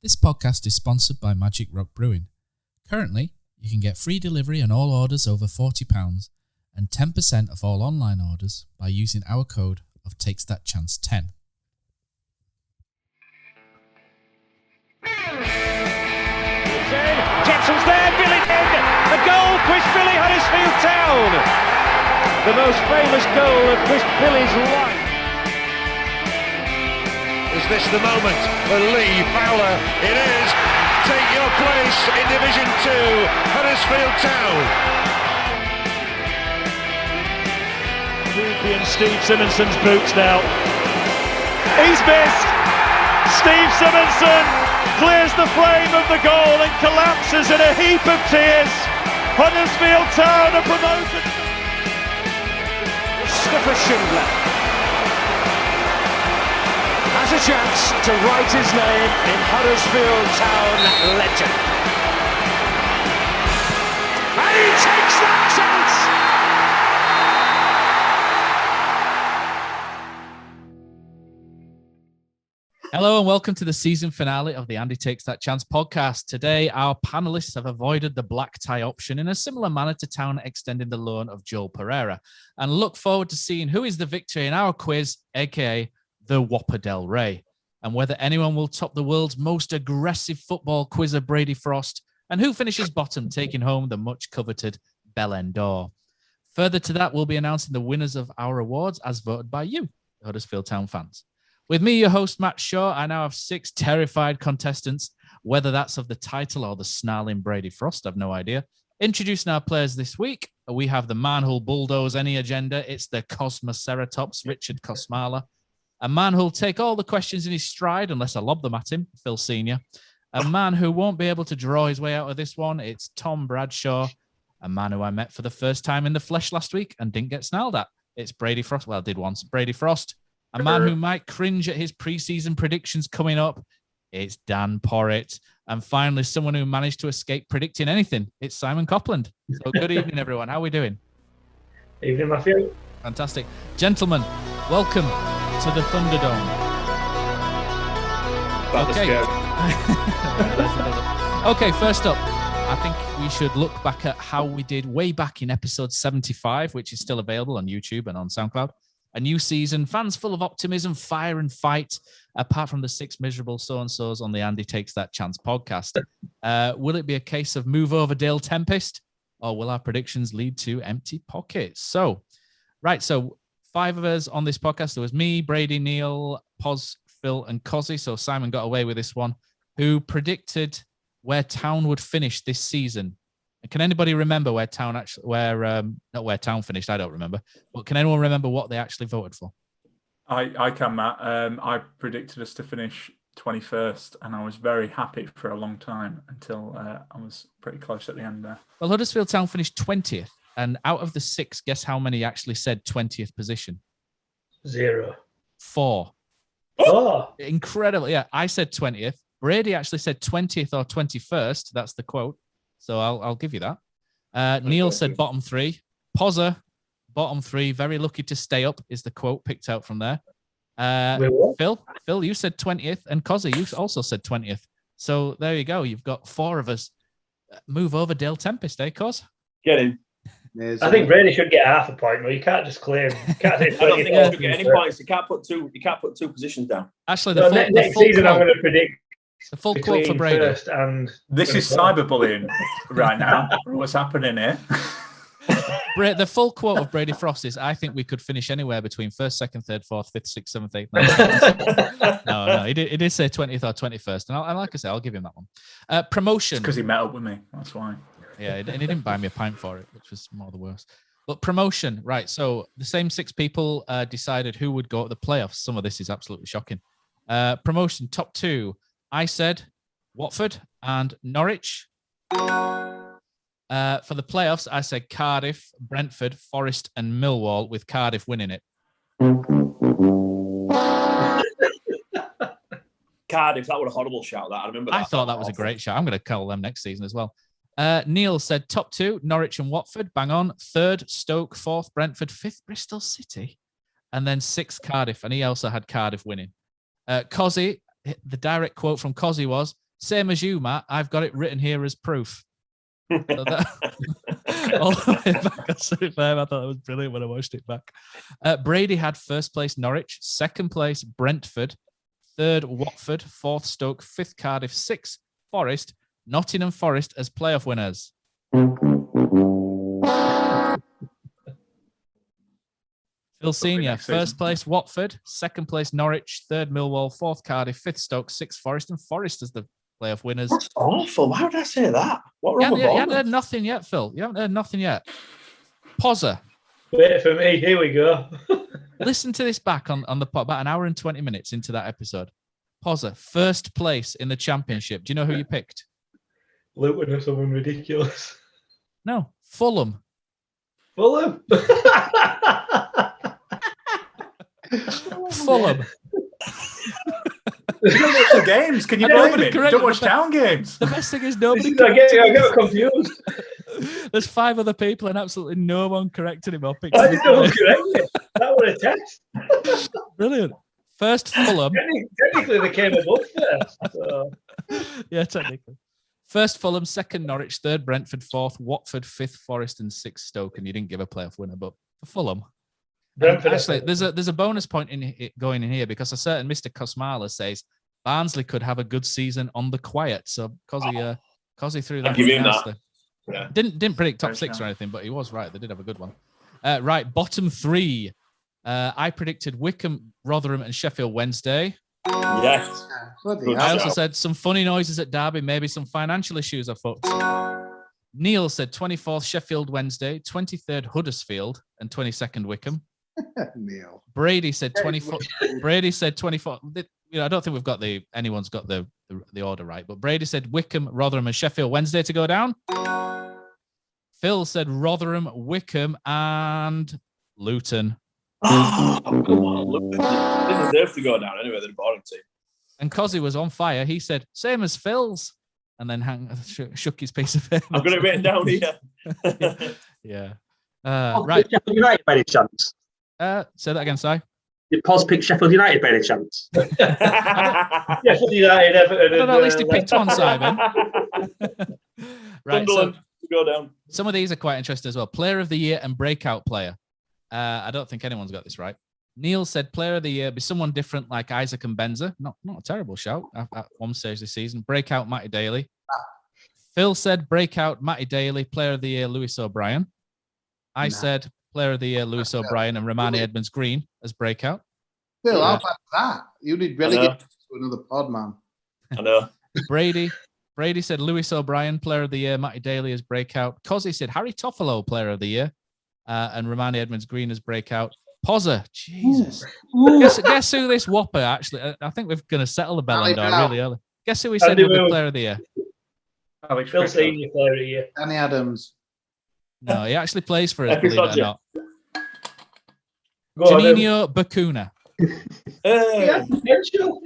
This podcast is sponsored by Magic Rock Brewing. Currently, you can get free delivery on all orders over £40 and 10% of all online orders by using our code of TakesThatChance10. Jepson's there, Billy in, a goal, Chris Billy, Huddersfield Town. The most famous goal of Chris Billy's life. Is this the moment for Lee Fowler? It is. Take your place in Division 2, Huddersfield Town. Ruby and Steve Simonson's boots now. He's missed. Steve Simonson clears the frame of the goal and collapses in a heap of tears. Huddersfield Town are promoted. Mustafa Schindler has a chance to write his name in Huddersfield Town legend. And he takes that chance! Hello and welcome to the season finale of the Andy Takes That Chance podcast. Today, our panelists have avoided the black tie option in a similar manner to Town extending the loan of Joel Pereira, and look forward to seeing who is the victor in our quiz, aka the Whopper Del Rey, and whether anyone will top the world's most aggressive football quizzer, Brady Frost, and who finishes bottom, taking home the much-coveted Bellend d'Or. Further to that, we'll be announcing the winners of our awards as voted by you, the Huddersfield Town fans. With me, your host, Matt Shaw, I now have 6 terrified contestants, whether that's of the title or the snarling Brady Frost, I've no idea. Introducing our players this week, we have the man who'll bulldoze any agenda. It's the Cosmoceratops, Richard Kosmala. A man who'll take all the questions in his stride unless I lob them at him, Phil Senior. A man who won't be able to draw his way out of this one, it's Tom Bradshaw. A man who I met for the first time in the flesh last week and didn't get snarled at. It's Brady Frost. Well, I did once. Brady Frost. A man who might cringe at his preseason predictions coming up. It's Dan Porritt. And finally, someone who managed to escape predicting anything. It's Simon Copland. So good evening, everyone. How are we doing? Evening, Matthew. Fantastic. Gentlemen, welcome to the Thunderdome. Okay, first up, I think we should look back at how we did way back in episode 75, which is still available on YouTube and on SoundCloud. A new season, fans full of optimism, fire and fight, apart from the 6 miserable so-and-sos on the Andy Takes That Chance podcast. Will it be a case of move over Dale Tempest, or will our predictions lead to empty pockets? So 5 of us on this podcast. There was me, Brady, Neil, Poz, Phil, and Kosi. So Simon got away with this one. Who predicted where Town would finish this season? Can anybody remember where Town not where Town finished? I don't remember. But can anyone remember what they actually voted for? I can, Matt. I predicted us to finish 21st, and I was very happy for a long time until I was pretty close at the end there. Well, Huddersfield Town finished 20th. And out of the 6, guess how many actually said 20th position? 0. 4. Oh, Incredible. Yeah, I said 20th. Brady actually said 20th or 21st. That's the quote. So I'll give you that. Neil said bottom 3. Pozza, bottom 3. Very lucky to stay up is the quote picked out from there. Phil, you said 20th. And Kosi, you also said 20th. So there you go. You've got 4 of us. Move over Dale Tempest, eh, Cos? Get in. I think Brady should get half a point, but you can't just claim. You can't say I don't think he should get any points. You can't put two positions down. Actually, next season I'm going to predict the full quote for Brady. First and this is cyberbullying right now. What's happening here? The full quote of Brady Frost is, I think we could finish anywhere between 1st, 2nd, 3rd, 4th, 5th, 6th, 7th, 8th, 9th. No, he did say 20th or 21st. And like I said, I'll give him that one. Promotion. Because he met up with me. That's why. Yeah, and he didn't buy me a pint for it, which was more the worst. But promotion, right. So the same 6 people decided who would go to the playoffs. Some of this is absolutely shocking. Promotion, top 2. I said Watford and Norwich. For the playoffs, I said Cardiff, Brentford, Forest, and Millwall, with Cardiff winning it. Cardiff, that was a horrible shout. That I remember. I thought that was a great shout. I'm going to call them next season as well. Neil said top 2, Norwich and Watford, bang on. 3rd, Stoke. 4th, Brentford. 5th, Bristol City. And then 6th, Cardiff. And he also had Cardiff winning. Kosi, the direct quote from Kosi was, Same as you, Matt. I've got it written here as proof. So that, all the way back at 35, I thought that was brilliant when I watched it back. Brady had first place Norwich, second place Brentford, third Watford, fourth Stoke, fifth Cardiff, sixth Forest, Nottingham Forest as playoff winners. Phil Senior, first place Watford, second place Norwich, third Millwall, fourth Cardiff, fifth Stoke, sixth Forest, and Forest as the playoff winners. That's awful. Why would I say that? What You haven't heard nothing yet, Phil. You haven't heard nothing yet. Pozza. Wait for me. Here we go. Listen to this back on the pot about an hour and 20 minutes into that episode. Pozza, first place in the championship. Do you know who you picked? Luton or someone ridiculous. No, Fulham. Fulham. Fulham. You don't watch the games. Can you blame it? Don't watch town games. The best thing is nobody. I get confused. There's 5 other people and absolutely no one corrected him or picked Why him. did no one correct it? That was a test. Brilliant. First Fulham. Technically, they came above first. So. Yeah, technically. First Fulham, second Norwich, third Brentford, fourth Watford, fifth Forest, and sixth Stoke. And you didn't give a playoff winner, but for Fulham. Actually, there's a bonus point in it going in here because a certain Mr. Kosmala says Barnsley could have a good season on the quiet. So Kosi threw that. Give him nicely. that. Yeah. Didn't predict top 6 or anything, but he was right. They did have a good one. Right, bottom 3. I predicted Wycombe, Rotherham, and Sheffield Wednesday. Yes. I also said some funny noises at Derby, maybe some financial issues afoot. Neil said 24th Sheffield Wednesday, 23rd Huddersfield, and 22nd Wycombe. Neil. Brady said 24. Brady said 24. I don't think we've got anyone's got the order right, but Brady said Wycombe, Rotherham, and Sheffield Wednesday to go down. Phil said Rotherham, Wycombe, and Luton. Oh, come on. Look, they deserve to go down anyway. They're the bottom team. And Kosi was on fire. He said, same as Phil's. And then shook his piece of paper. I've got it written down here. Yeah. Right. Sheffield United by any chance? Say that again, Si. Did Pos pick Sheffield United by any chance? Sheffield United, Everton. I don't know, at least he picked one, Simon. Right. So, to go down. some of these are quite interesting as well. Player of the year and breakout player. I don't think anyone's got this right. Neil said player of the year be someone different like Isaac and Benza. Not a terrible shout at one stage this season. Breakout Matty Daly. Phil said breakout Matty Daly. Player of the year Lewis O'Brien. I said player of the year Lewis O'Brien and Romani Edmonds-Green as breakout. Phil, how about that? You need relegated to another pod, man. I know. Brady said Lewis O'Brien, player of the year. Matty Daly as breakout. Kosi said Harry Toffolo, player of the year. And Romani Edmonds-Green as breakout. Pozza, Jesus. Guess who this Whopper actually... I think we're going to settle the Ballon d'Or really early. Guess who we said would be player of the year? Phil Senior, player of the year. Danny Adams. No, he actually plays for us, believe it or not. Janino Bacuna.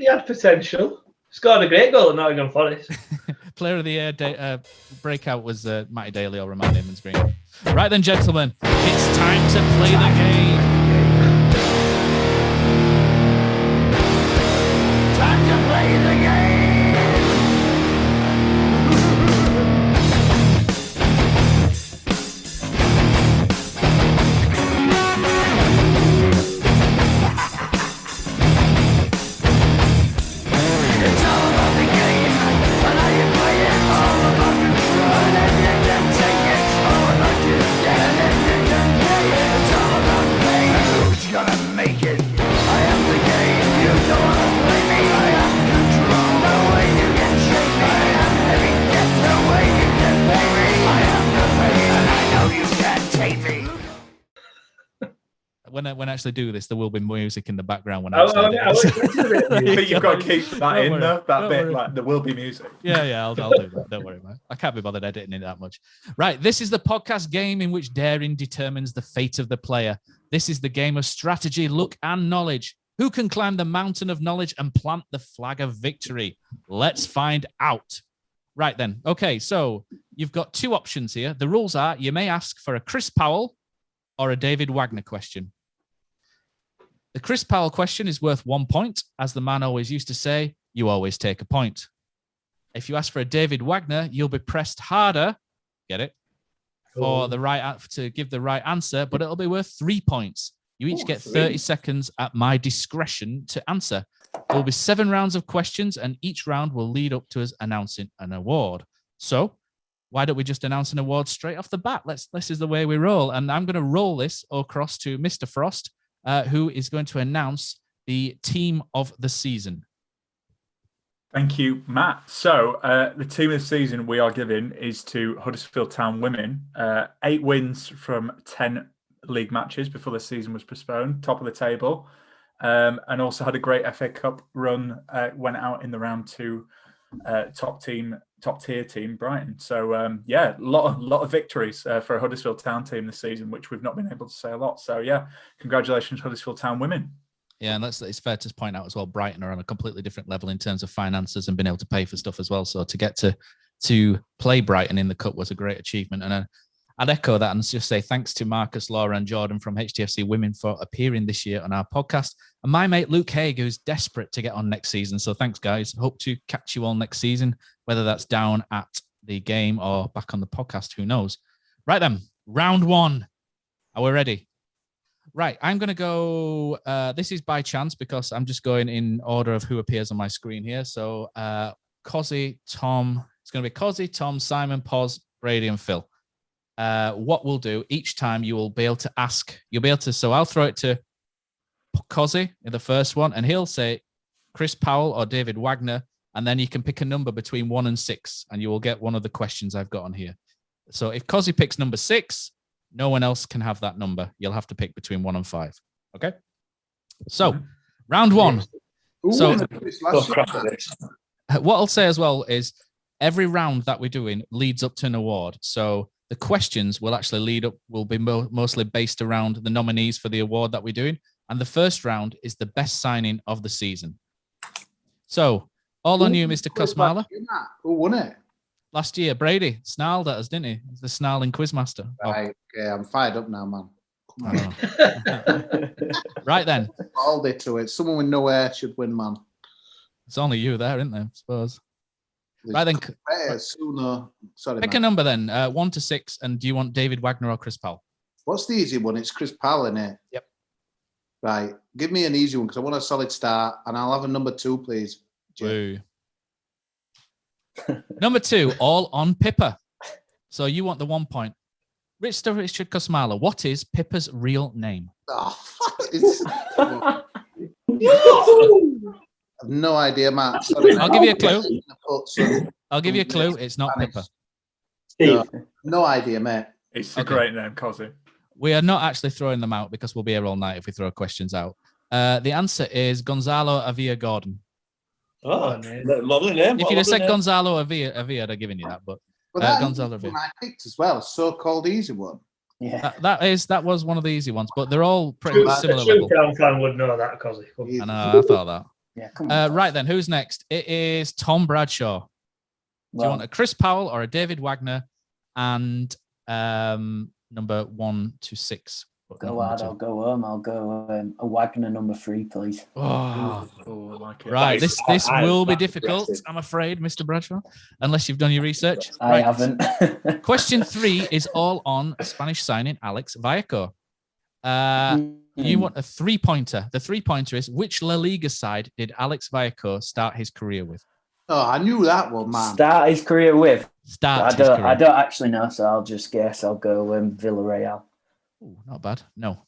He had potential. Scored a great goal at Nottingham Forest. Player of the year breakout was Matty Daly or Romani Edmonds-Green. Right then, gentlemen, it's time to play the game. Time to play the game. When I actually do this, there will be music in the background when I But you've got to keep that in there. That bit, like there will be music. Yeah, I'll do that. Don't worry, man. I can't be bothered editing it that much. Right, this is the podcast game in which daring determines the fate of the player. This is the game of strategy, luck, and knowledge. Who can climb the mountain of knowledge and plant the flag of victory? Let's find out. Right then. Okay, so you've got 2 options here. The rules are you may ask for a Chris Powell or a David Wagner question. The Chris Powell question is worth 1 point. As the man always used to say, you always take a point. If you ask for a David Wagner, you'll be pressed harder. Get it? For the right to give the right answer, but it'll be worth 3 points. You each get 30 seconds at my discretion to answer. There will be 7 rounds of questions, and each round will lead up to us announcing an award. So why don't we just announce an award straight off the bat? This is the way we roll. And I'm going to roll this across to Mr. Frost, who is going to announce the team of the season. Thank you, Matt. So the team of the season we are giving is to Huddersfield Town women. 8 wins from 10 league matches before the season was postponed, top of the table, and also had a great FA Cup run, went out in the round to top tier team Brighton. So a lot of victories for a Huddersfield Town team this season, which we've not been able to say a lot. So congratulations Huddersfield Town women. Yeah, and it's fair to point out as well, Brighton are on a completely different level in terms of finances and being able to pay for stuff as well. So to get to play Brighton in the Cup was a great achievement. And I'd echo that and just say thanks to Marcus, Laura and Jordan from HTFC Women for appearing this year on our podcast. And my mate Luke Haig, who's desperate to get on next season. So thanks, guys. Hope to catch you all next season, whether that's down at the game or back on the podcast. Who knows? Right then, round 1. Are we ready? Right, I'm going to go, this is by chance because I'm just going in order of who appears on my screen here. So Kosi, Tom, it's going to be Kosi, Tom, Simon, Poz, Brady and Phil. What we'll do, each time you will be able to ask, so I'll throw it to Kosi in the first one and he'll say Chris Powell or David Wagner, and then you can pick a number between 1 and 6 and you will get one of the questions I've got on here. So if Kosi picks number 6, no one else can have that number. You'll have to pick between 1 and 5. Okay. So, round 1. So, what I'll say as well is every round that we're doing leads up to an award. So, the questions will actually will be mostly based around the nominees for the award that we're doing. And the first round is the best signing of the season. So, all on you, Mr. Kosmala. Who won it? Last year, Brady snarled at us, didn't he? The snarling quizmaster. Right, okay, I'm fired up now, man. Right then. All day to it. Someone with no hair should win, man. It's only you there, isn't there? I suppose. Right then. Sorry, pick man. a number then, 1 to 6. And do you want David Wagner or Chris Powell? What's the easy one? It's Chris Powell, isn't it? Yep. Right. Give me an easy one because I want a solid start, and I'll have a number 2, please. Woo. Number 2, all on Pippa. So you want the 1 point. Richard Kosmala, what is Pippa's real name? Oh, I have no idea, Matt. Sorry, I'll give you a clue. I'll give you a clue. It's not Pippa. No idea, mate. It's a great name, Kosi. We are not actually throwing them out because we'll be here all night if we throw questions out. The answer is Gonzalo Avila Gordon. Oh, lovely name. If you'd have said Gonzalo Avila, I'd have given you that, but that Gonzalo Avila. I picked as well, so-called easy one. Yeah, that was one of the easy ones, but they're all pretty similar level. Town fan would know that, Kosi. I know, I thought that. Yeah, come on. Right then, who's next? It is Tom Bradshaw. Do you want a Chris Powell or a David Wagner? And number 1 to 6. Go hard, I'll go home. I'll go a Wagner number 3, please. Oh, I like it. right. This will be difficult, I'm afraid, Mr. Bradshaw, unless you've done your research. I haven't. Question 3 is all on Spanish signing Alex Vallejo. You want a 3-pointer. The 3-pointer is, which La Liga side did Alex Vallejo start his career with? Oh, I knew that one, man. Start his career with? I don't actually know, so I'll just guess. I'll go Villarreal. Ooh, not bad. No.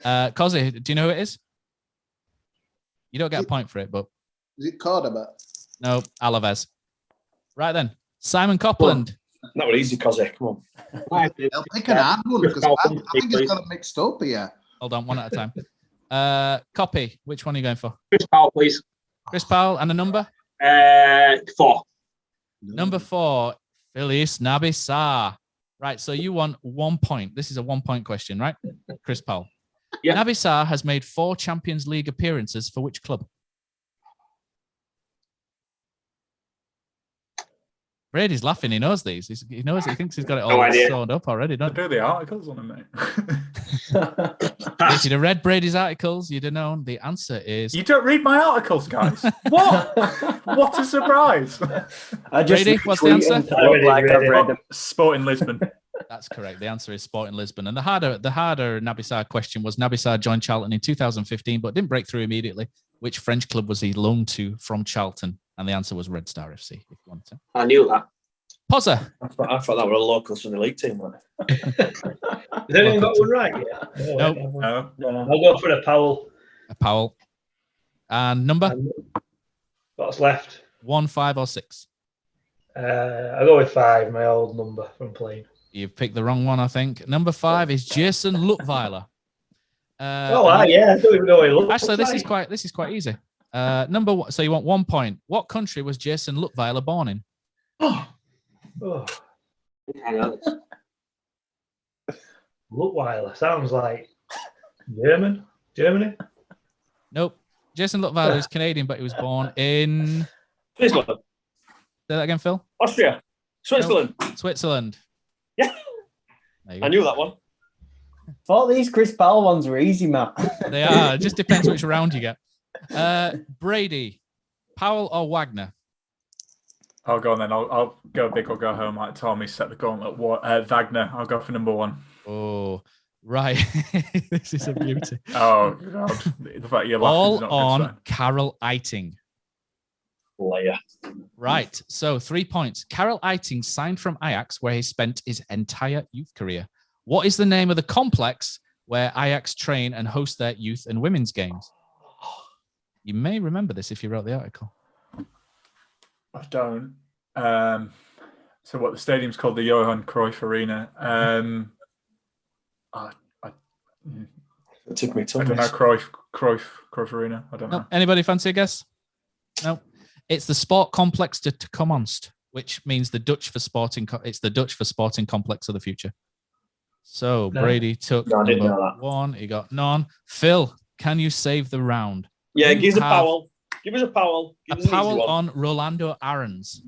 Kosi, do you know who it is? You don't get a point for it, but... Is it Cordoba? No, Alaves. Right then. Simon Copland. That was easy, Kosi. Come on. I'll pick an hard one because I think it's got it mixed up here. Hold on, one at a time. Copy. Which one are you going for? Chris Powell, please. Chris Powell, and a number? 4. Number 4, Feliz Nabi. Right, so you want 1 point. This is a 1-point question, right? Chris Powell. Yeah. Nabi Sarr has made 4 Champions League appearances for which club? Brady's laughing. He knows these. He knows. He thinks he's got it No all idea. sewn up already. I Don't do the articles on him, mate. If you'd have read Brady's articles, you'd have known. The answer is You don't read my articles, guys. What? What a surprise! I just Brady, what's the retweet answer? and look like I've read them. Sport in Lisbon. That's correct. The answer is Sporting Lisbon. And the harder Nabisar question was Nabisar joined Charlton in 2015, but didn't break through immediately. Which French club was he loaned to from Charlton? And the answer was Red Star FC. If you want to. I knew that. Pozza. I thought that were a local Sunday League team, wasn't it? Has anyone got one right yet? Nope. No. I'll go for a Powell. A Powell. And number? What's left? 1, 5, or 6? I'll go with 5, my old number from playing. You've picked the wrong one, I think. Number 5 is Jason Luttweiler. Yeah, I don't even know what he looks Actually, like. this is quite easy. Number 1. So you want 1 point. What country was Jason Luttweiler born in? Oh. Luttweiler sounds like Germany. Nope. Jason Luttweiler is Canadian, but he was born in. Switzerland. Say that again, Phil. Austria. Switzerland. Nope. Switzerland. Yeah. There you go. I knew that one. Thought these Chris Powell ones were easy, Matt. They are. It just depends which round you get. Brady, Powell or Wagner? I'll go on then. I'll go big or go home. Like Tommy set the gauntlet. Wagner. I'll go for number 1. Oh, right. This is a beauty. Oh God! The fact you're laughing All is not on good, Carol Eiting. Player. Right. So 3 points. Karel Eiting signed from Ajax, where he spent his entire youth career. What is the name of the complex where Ajax train and host their youth and women's games? You may remember this if you wrote the article. I don't. So what the stadium's called the Johan Cruyff Arena. It took me I don't know. Cruyff Arena. I don't know. Anybody fancy a guess? No. It's the Sport Complex de Toekomst, which means the Dutch for sporting. It's the Dutch for sporting complex of the future. So Brady took I didn't know number that. 1. He got none. Phil, can you save the round? Yeah, You give us a have Powell. Give us a Powell. A Give us an easy Powell one. on Rolando Aarons.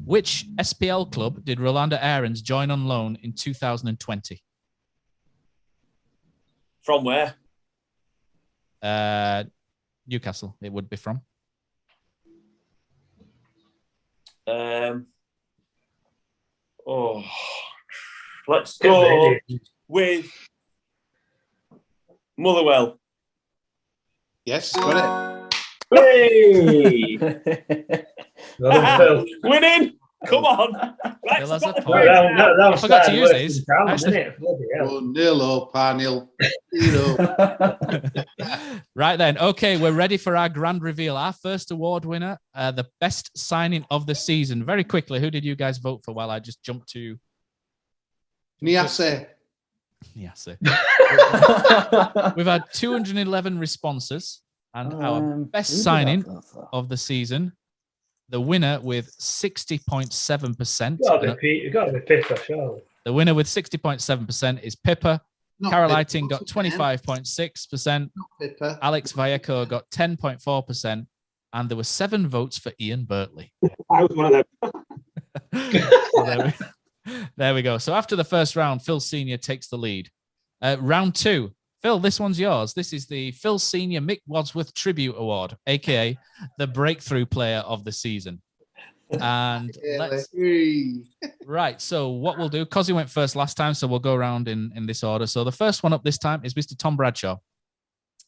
Which SPL club did Rolando Aarons join on loan in 2020? From where? Newcastle, it would be from. Let's go with Motherwell. Yes, got Hey! Phil. Winning! Come on! Phil has a Let's point. I forgot to use these. Actually- it. 1-0 or par-nil. Right then. Okay, we're ready for our grand reveal. Our first award winner, the best signing of the season. Very quickly, who did you guys vote for while I just jumped to Niasse. Niasse? We've had 211 responses, and our best signing of the season, the winner with 60.7%. You got to be Pippa, surely. The winner with 60.7% is Pippa. Not Carol Pippa, Eiting got what's her name? 25.6%. Not Pippa. Alex Vallejo got 10.4%. And there were 7 votes for Ian Birtley. I was one of them. So there we go. So after the first round, Phil Senior takes the lead. Round 2. Phil, this one's yours. This is the Phil Senior Mick Wadsworth Tribute Award, aka the Breakthrough Player of the Season. And right. So what we'll do, Kosi went first last time, so we'll go around in this order. So the first one up this time is Mr. Tom Bradshaw.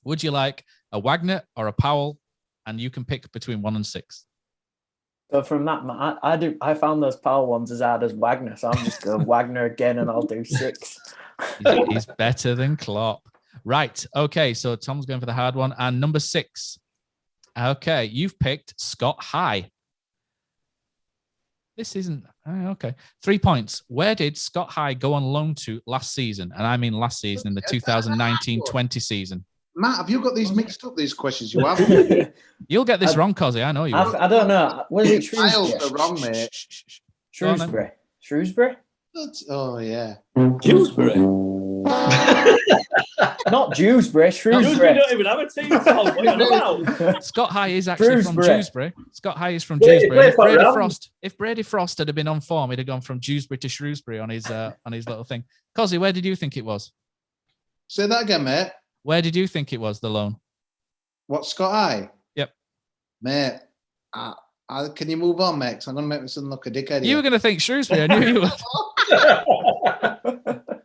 Would you like a Wagner or a Powell? And you can pick between 1 and 6. So from that, I found those Powell ones as hard as Wagner, so I'm just going Wagner again, and I'll do 6. He's better than Klopp. Right. Okay. So Tom's going for the hard one. And number 6. Okay. You've picked Scott High. This isn't okay. 3 points. Where did Scott High go on loan to last season? And I mean last season, in the 2019-20 season. Matt, have you got these mixed up, these questions? You have? You'll get this wrong, Kosi. I know you will. I don't know. Was it Miles Shrewsbury? are wrong, mate. Shrewsbury. Shrewsbury? Oh, yeah. Dewsbury. Not Dewsbury, Dewsbury Shrewsbury. don't even have a team. Tom. What are you on about? Scott High is actually from Dewsbury. Dewsbury. Scott High is from Yeah, he Dewsbury. played for Ram. If Brady Frost had been on form, he'd have gone from Dewsbury to Shrewsbury on his little thing. Kosi, where did you think it was? Say that again, mate. Where did you think it was, the loan? What, Scott High? Yep. Mate, can you move on, mate? 'Cause I'm going to make myself look a dickhead. You were going to think Shrewsbury. I knew you would.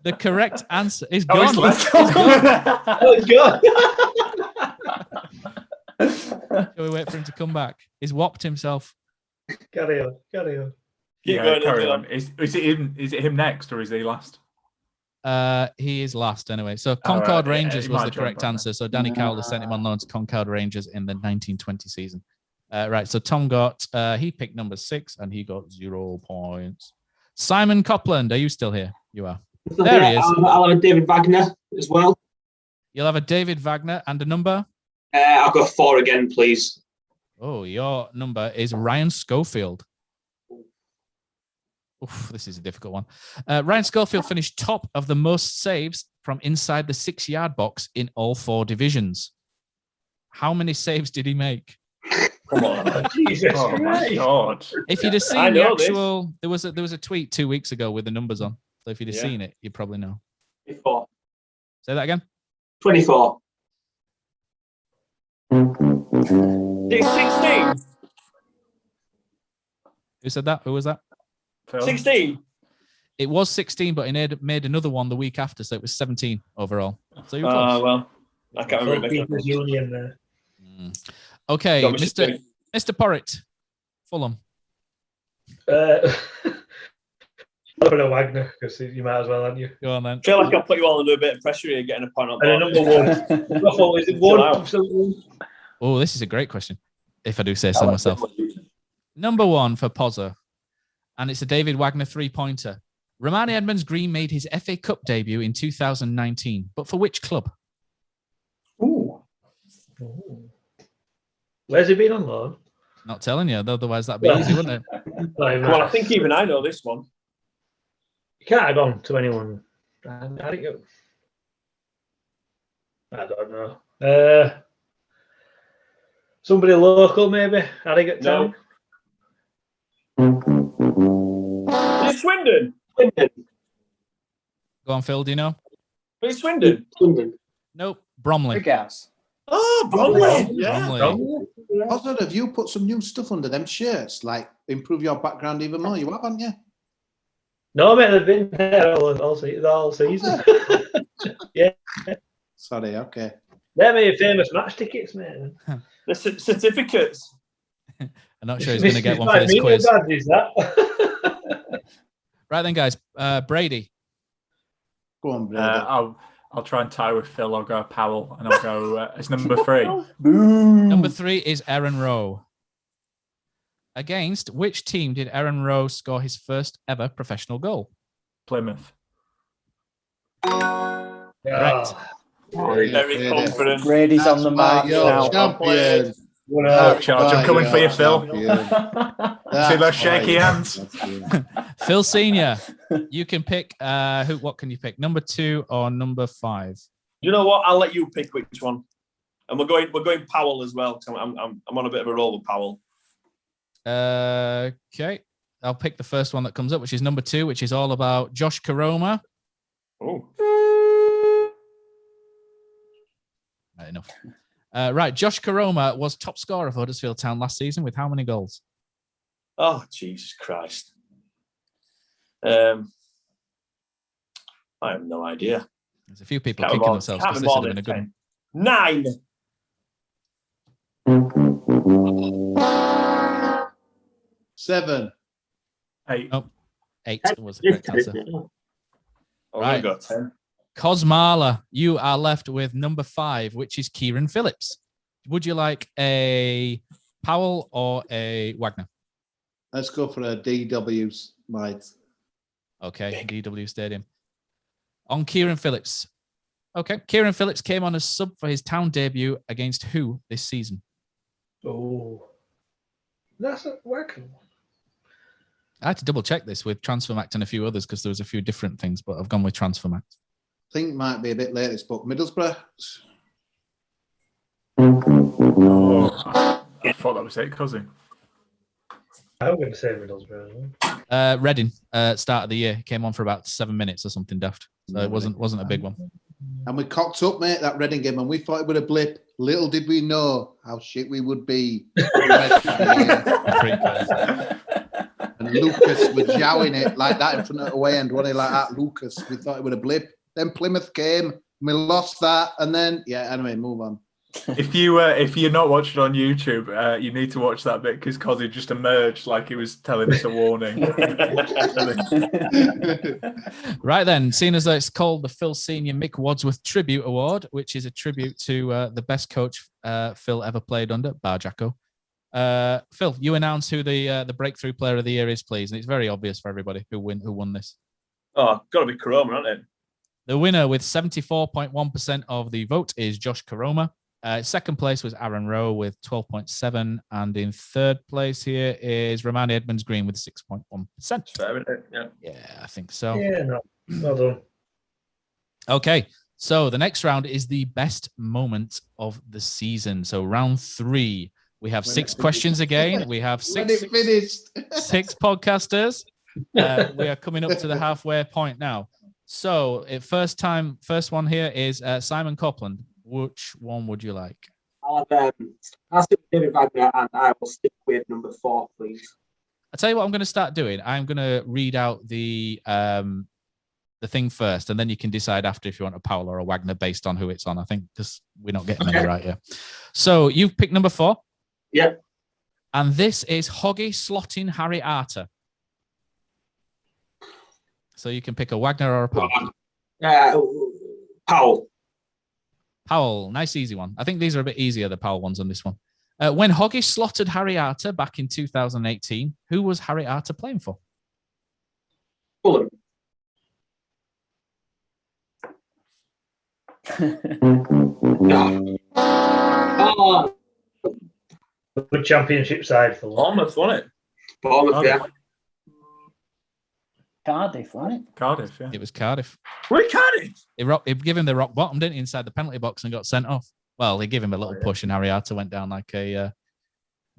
The correct answer is Oh, gone. he's left. Oh, God. Shall we wait for him to come back? He's whopped himself. Carry on. Keep Yeah, going, carry Dylan. on. Is it him next or is he last? He is last anyway. So Concord okay. Rangers He was might the jump correct on answer. So Danny Cowler sent him on loan to Concord Rangers in the 1920 season. Right. So Tom got he picked number 6 and he got 0 points. Simon Copland, are you still here? You are. There he is. I'll have a David Wagner as well. You'll have a David Wagner and a number. I'll go 4 again, please. Oh, your number is Ryan Schofield. Oof, this is a difficult one. Ryan Schofield finished top of the most saves from inside the 6-yard box in all 4 divisions. How many saves did he make? Come on. Jesus Oh my Christ. God. If you'd have I seen the know this. actual, there was a tweet 2 weeks ago with the numbers on. So if you'd have Yeah. seen it, you probably know. 24. Say that again. 24. It's 16. Who said that? Who was that? Phil? 16. It was 16, but he made another one the week after, so it was 17 overall. So you were close. Well, I can't remember. Goalkeepers Union there. Okay, Got me Mr. Porritt, Fulham. I'll a Wagner because you might as well, haven't you? Go on then. I feel like I'll put you all under a bit of pressure here, getting a point on And a board. number 1. Ruffle, is it Chill 1? out. Absolutely. Oh, this is a great question, if I do say so myself. Number 1 for Pozza, and it's a David Wagner 3-pointer. Romani Edmonds Green made his FA Cup debut in 2019, but for which club? Ooh. Where's he been on loan? Not telling you, otherwise that'd be easy, wouldn't it? Well, I think even I know this one. You can't have gone to anyone. I don't know. Somebody local, maybe. Harrogate Town. Is it Swindon? Go on, Phil, do you know? Is it Swindon? Nope. Bromley. Big ass. Oh, Bromley. Yeah. Bromley. Also, have you put some new stuff under them shirts? Like, improve your background even more? You have, haven't you? No, mate, they've been there all season. Yeah. Sorry, okay. They're my famous match tickets, mate. The certificates. I'm not sure he's going to get one for this quiz. Is that? Right then, guys. Brady. Go on, Brady. I'll try and tie with Phil. I'll go Powell and I'll go it's number 3. Number 3 is Aaron Rowe. Against which team did Aaron Rowe score his first ever professional goal? Plymouth. Correct. Very confident. Brady's on the mark Your now. champion. Charge, I'm coming for you, Phil. That's See those shaky hands. Phil Senior, you can pick. What can you pick? Number 2 or number 5? You know what? I'll let you pick which one. And we're going Powell as well. I'm on a bit of a roll with Powell. Okay. I'll pick the first one that comes up, which is number 2, which is all about Josh Karoma. Oh. Right, enough. Right, Josh Karoma was top scorer of Huddersfield Town last season with how many goals? Oh, Jesus Christ. I have no idea. There's a few people Can't kicking be themselves more- because can't this be would have been more a good than one. 9. 7. 8. Oh, 8 was the correct answer. Oh, Right. I got 10. Cosmala, you are left with number 5, which is Kieran Phillips. Would you like a Powell or a Wagner? Let's go for a DW's, mate. Okay, DW Stadium. On Kieran Phillips. Okay, Kieran Phillips came on as sub for his Town debut against who this season? Oh. That's a working one. I had to double check this with Transfermarkt and a few others because there was a few different things, but I've gone with Transfermarkt. think might be a bit late, this, but Middlesbrough. Oh, I thought that was it, Kosi. I'm going to say Middlesbrough. Reading, start of the year, came on for about 7 minutes or something daft. So it wasn't a big one. And we cocked up, mate, that Reading game, and we thought it would have blip. Little did we know how shit we would be. And Lucas was jowing it like that in front of the away end, wasn't he? Like that, Lucas. We thought it would have blip. Then Plymouth came, we lost that, and then anyway, move on. If you're not watching on YouTube, you need to watch that bit because Kosi just emerged like he was telling us a warning. Right then, seeing as though it's called the Phil Senior Mick Wadsworth Tribute Award, which is a tribute to the best coach Phil ever played under, Bradshaw. Phil, you announce who the breakthrough player of the year is, please, and it's very obvious for everybody who won this. Oh, got to be Karoma, hasn't it? The winner with 74.1% of the vote is Josh Karoma. Second place was Aaron Rowe with 12.7%. And in third place here is Romani Edmonds Green with 6.1%. Yeah, I think so. Yeah, no, well done. Okay, so the next round is the best moment of the season. So round 3, we have 6 questions again. We have six podcasters. We are coming up to the halfway point now. So first one here is Simon Copland. Which one would you like? I'll stick with David Wagner, and I will stick with number 4, please. I'll tell you what I'm going to start doing. I'm going to read out the thing first, and then you can decide after if you want a Powell or a Wagner based on who it's on. I think because we're not getting any right here. So you've picked number 4. Yep. And this is Hoggy slotting Harry Arter. So you can pick a Wagner or a Powell. Powell. Powell, nice easy one. I think these are a bit easier, the Powell ones on this one. When Hoggy slotted Harry Arter back in 2018, who was Harry Arter playing for? Fulham. Good championship side for Bournemouth, wasn't it? Bournemouth, yeah. Cardiff, wasn't it? Cardiff, yeah. It was Cardiff. We're Cardiff. He gave him the rock bottom, didn't he, inside the penalty box and got sent off. Well, he gave him a little push and Harry Arter went down like a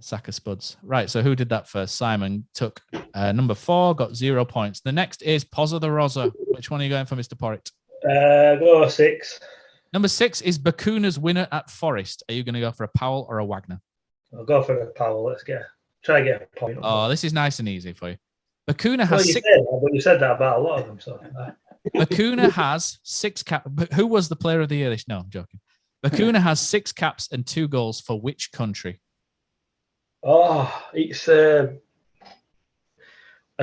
sack of spuds. Right, so who did that first? Simon took number 4, got 0 points. The next is Pozza the Rosa. Which one are you going for, Mr. Porritt? Go 6. Number 6 is Bakuna's winner at Forest. Are you going to go for a Powell or a Wagner? I'll go for a Powell. Let's try to get a point. Oh, this is nice and easy for you. Bakuna has you said that about a lot of them. So Bakuna has 6 caps. Who was the player of the year? No, I'm joking. Bakuna has 6 caps and 2 goals for which country? Oh, it's I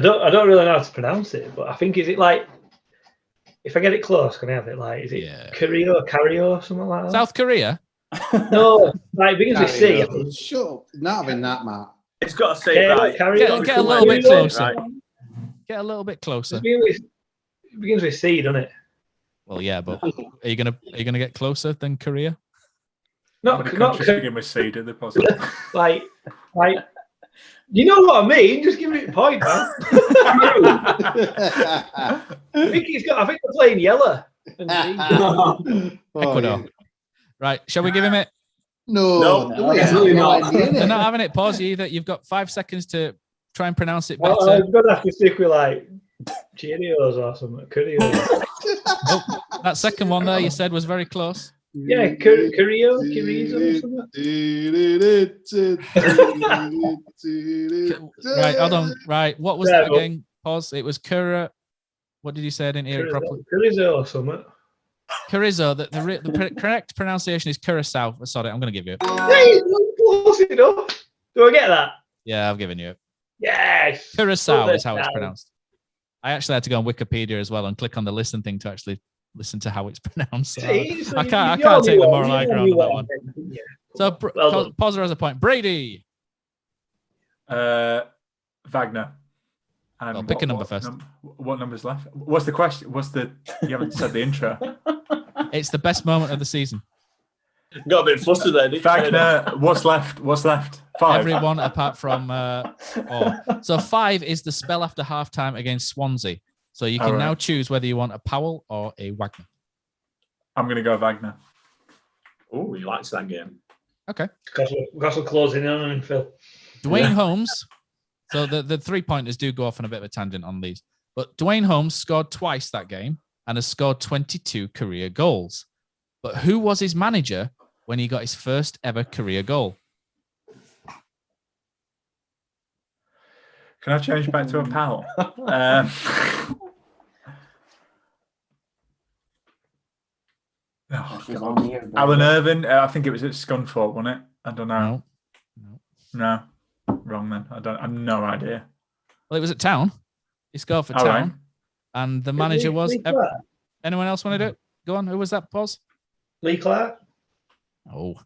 don't really know how to pronounce it, but I think is it like if I get it close, can I have it? Like is it Korea or Cario or something like that? South Korea? No, like it begins with C. Shut up. Not having that, Matt. It's got to say right. Get a little bit closer. Right. Get a little bit closer. It begins with C, doesn't it? Well, yeah, but are you gonna get closer than Korea? Not begin with C, did they possibly? like, you know what I mean? Just give me a point, man. I think they're playing yellow. Ecuador. Right, shall we give him it? No. They're not having it. Pause either. You've got 5 seconds to try and pronounce it better. I'm going to have to stick with like Cheerios or something. Cheerios. Oh, that second one there you said was very close. Yeah, Chorizo or something. Right, hold on. Right, what was that again? Pause. It was Kura. What did you say? I didn't hear it properly. Chorizo or something. Chorizo. The correct pronunciation is Curacao. Sorry, I'm going to give you it. Hey, close enough. Do I get that? Yeah, I've given you it. Yes. Curacao is how it's pronounced. I actually had to go on Wikipedia as well and click on the listen thing to actually listen to how it's pronounced. So I can't take the moral high ground on that one. So Pozza has a point. Brady. Wagner. Well, pick a number first. What number's left? What's the question? You haven't said the intro. It's the best moment of the season. Got a bit flustered there, didn't you? Wagner, what's left? 5. Everyone apart from So 5 is the spell after halftime against Swansea. So you can now choose whether you want a Powell or a Wagner. I'm going to go Wagner. Oh, he likes that game. Okay. Got closing in on him, Phil. Dwayne Holmes. So the 3-pointers do go off on a bit of a tangent on these. But Dwayne Holmes scored twice that game and has scored 22 career goals. But who was his manager when he got his first ever career goal? Can I change back to a pal? Alan Irvin. I think it was at Scunthorpe, wasn't it? I don't know. No. Wrong then. I have no idea. Well, it was at Town. He scored for Town. Right. And the manager was... Anyone else want to do it? Go on. Who was that, Poz? Lee Clark. Oh.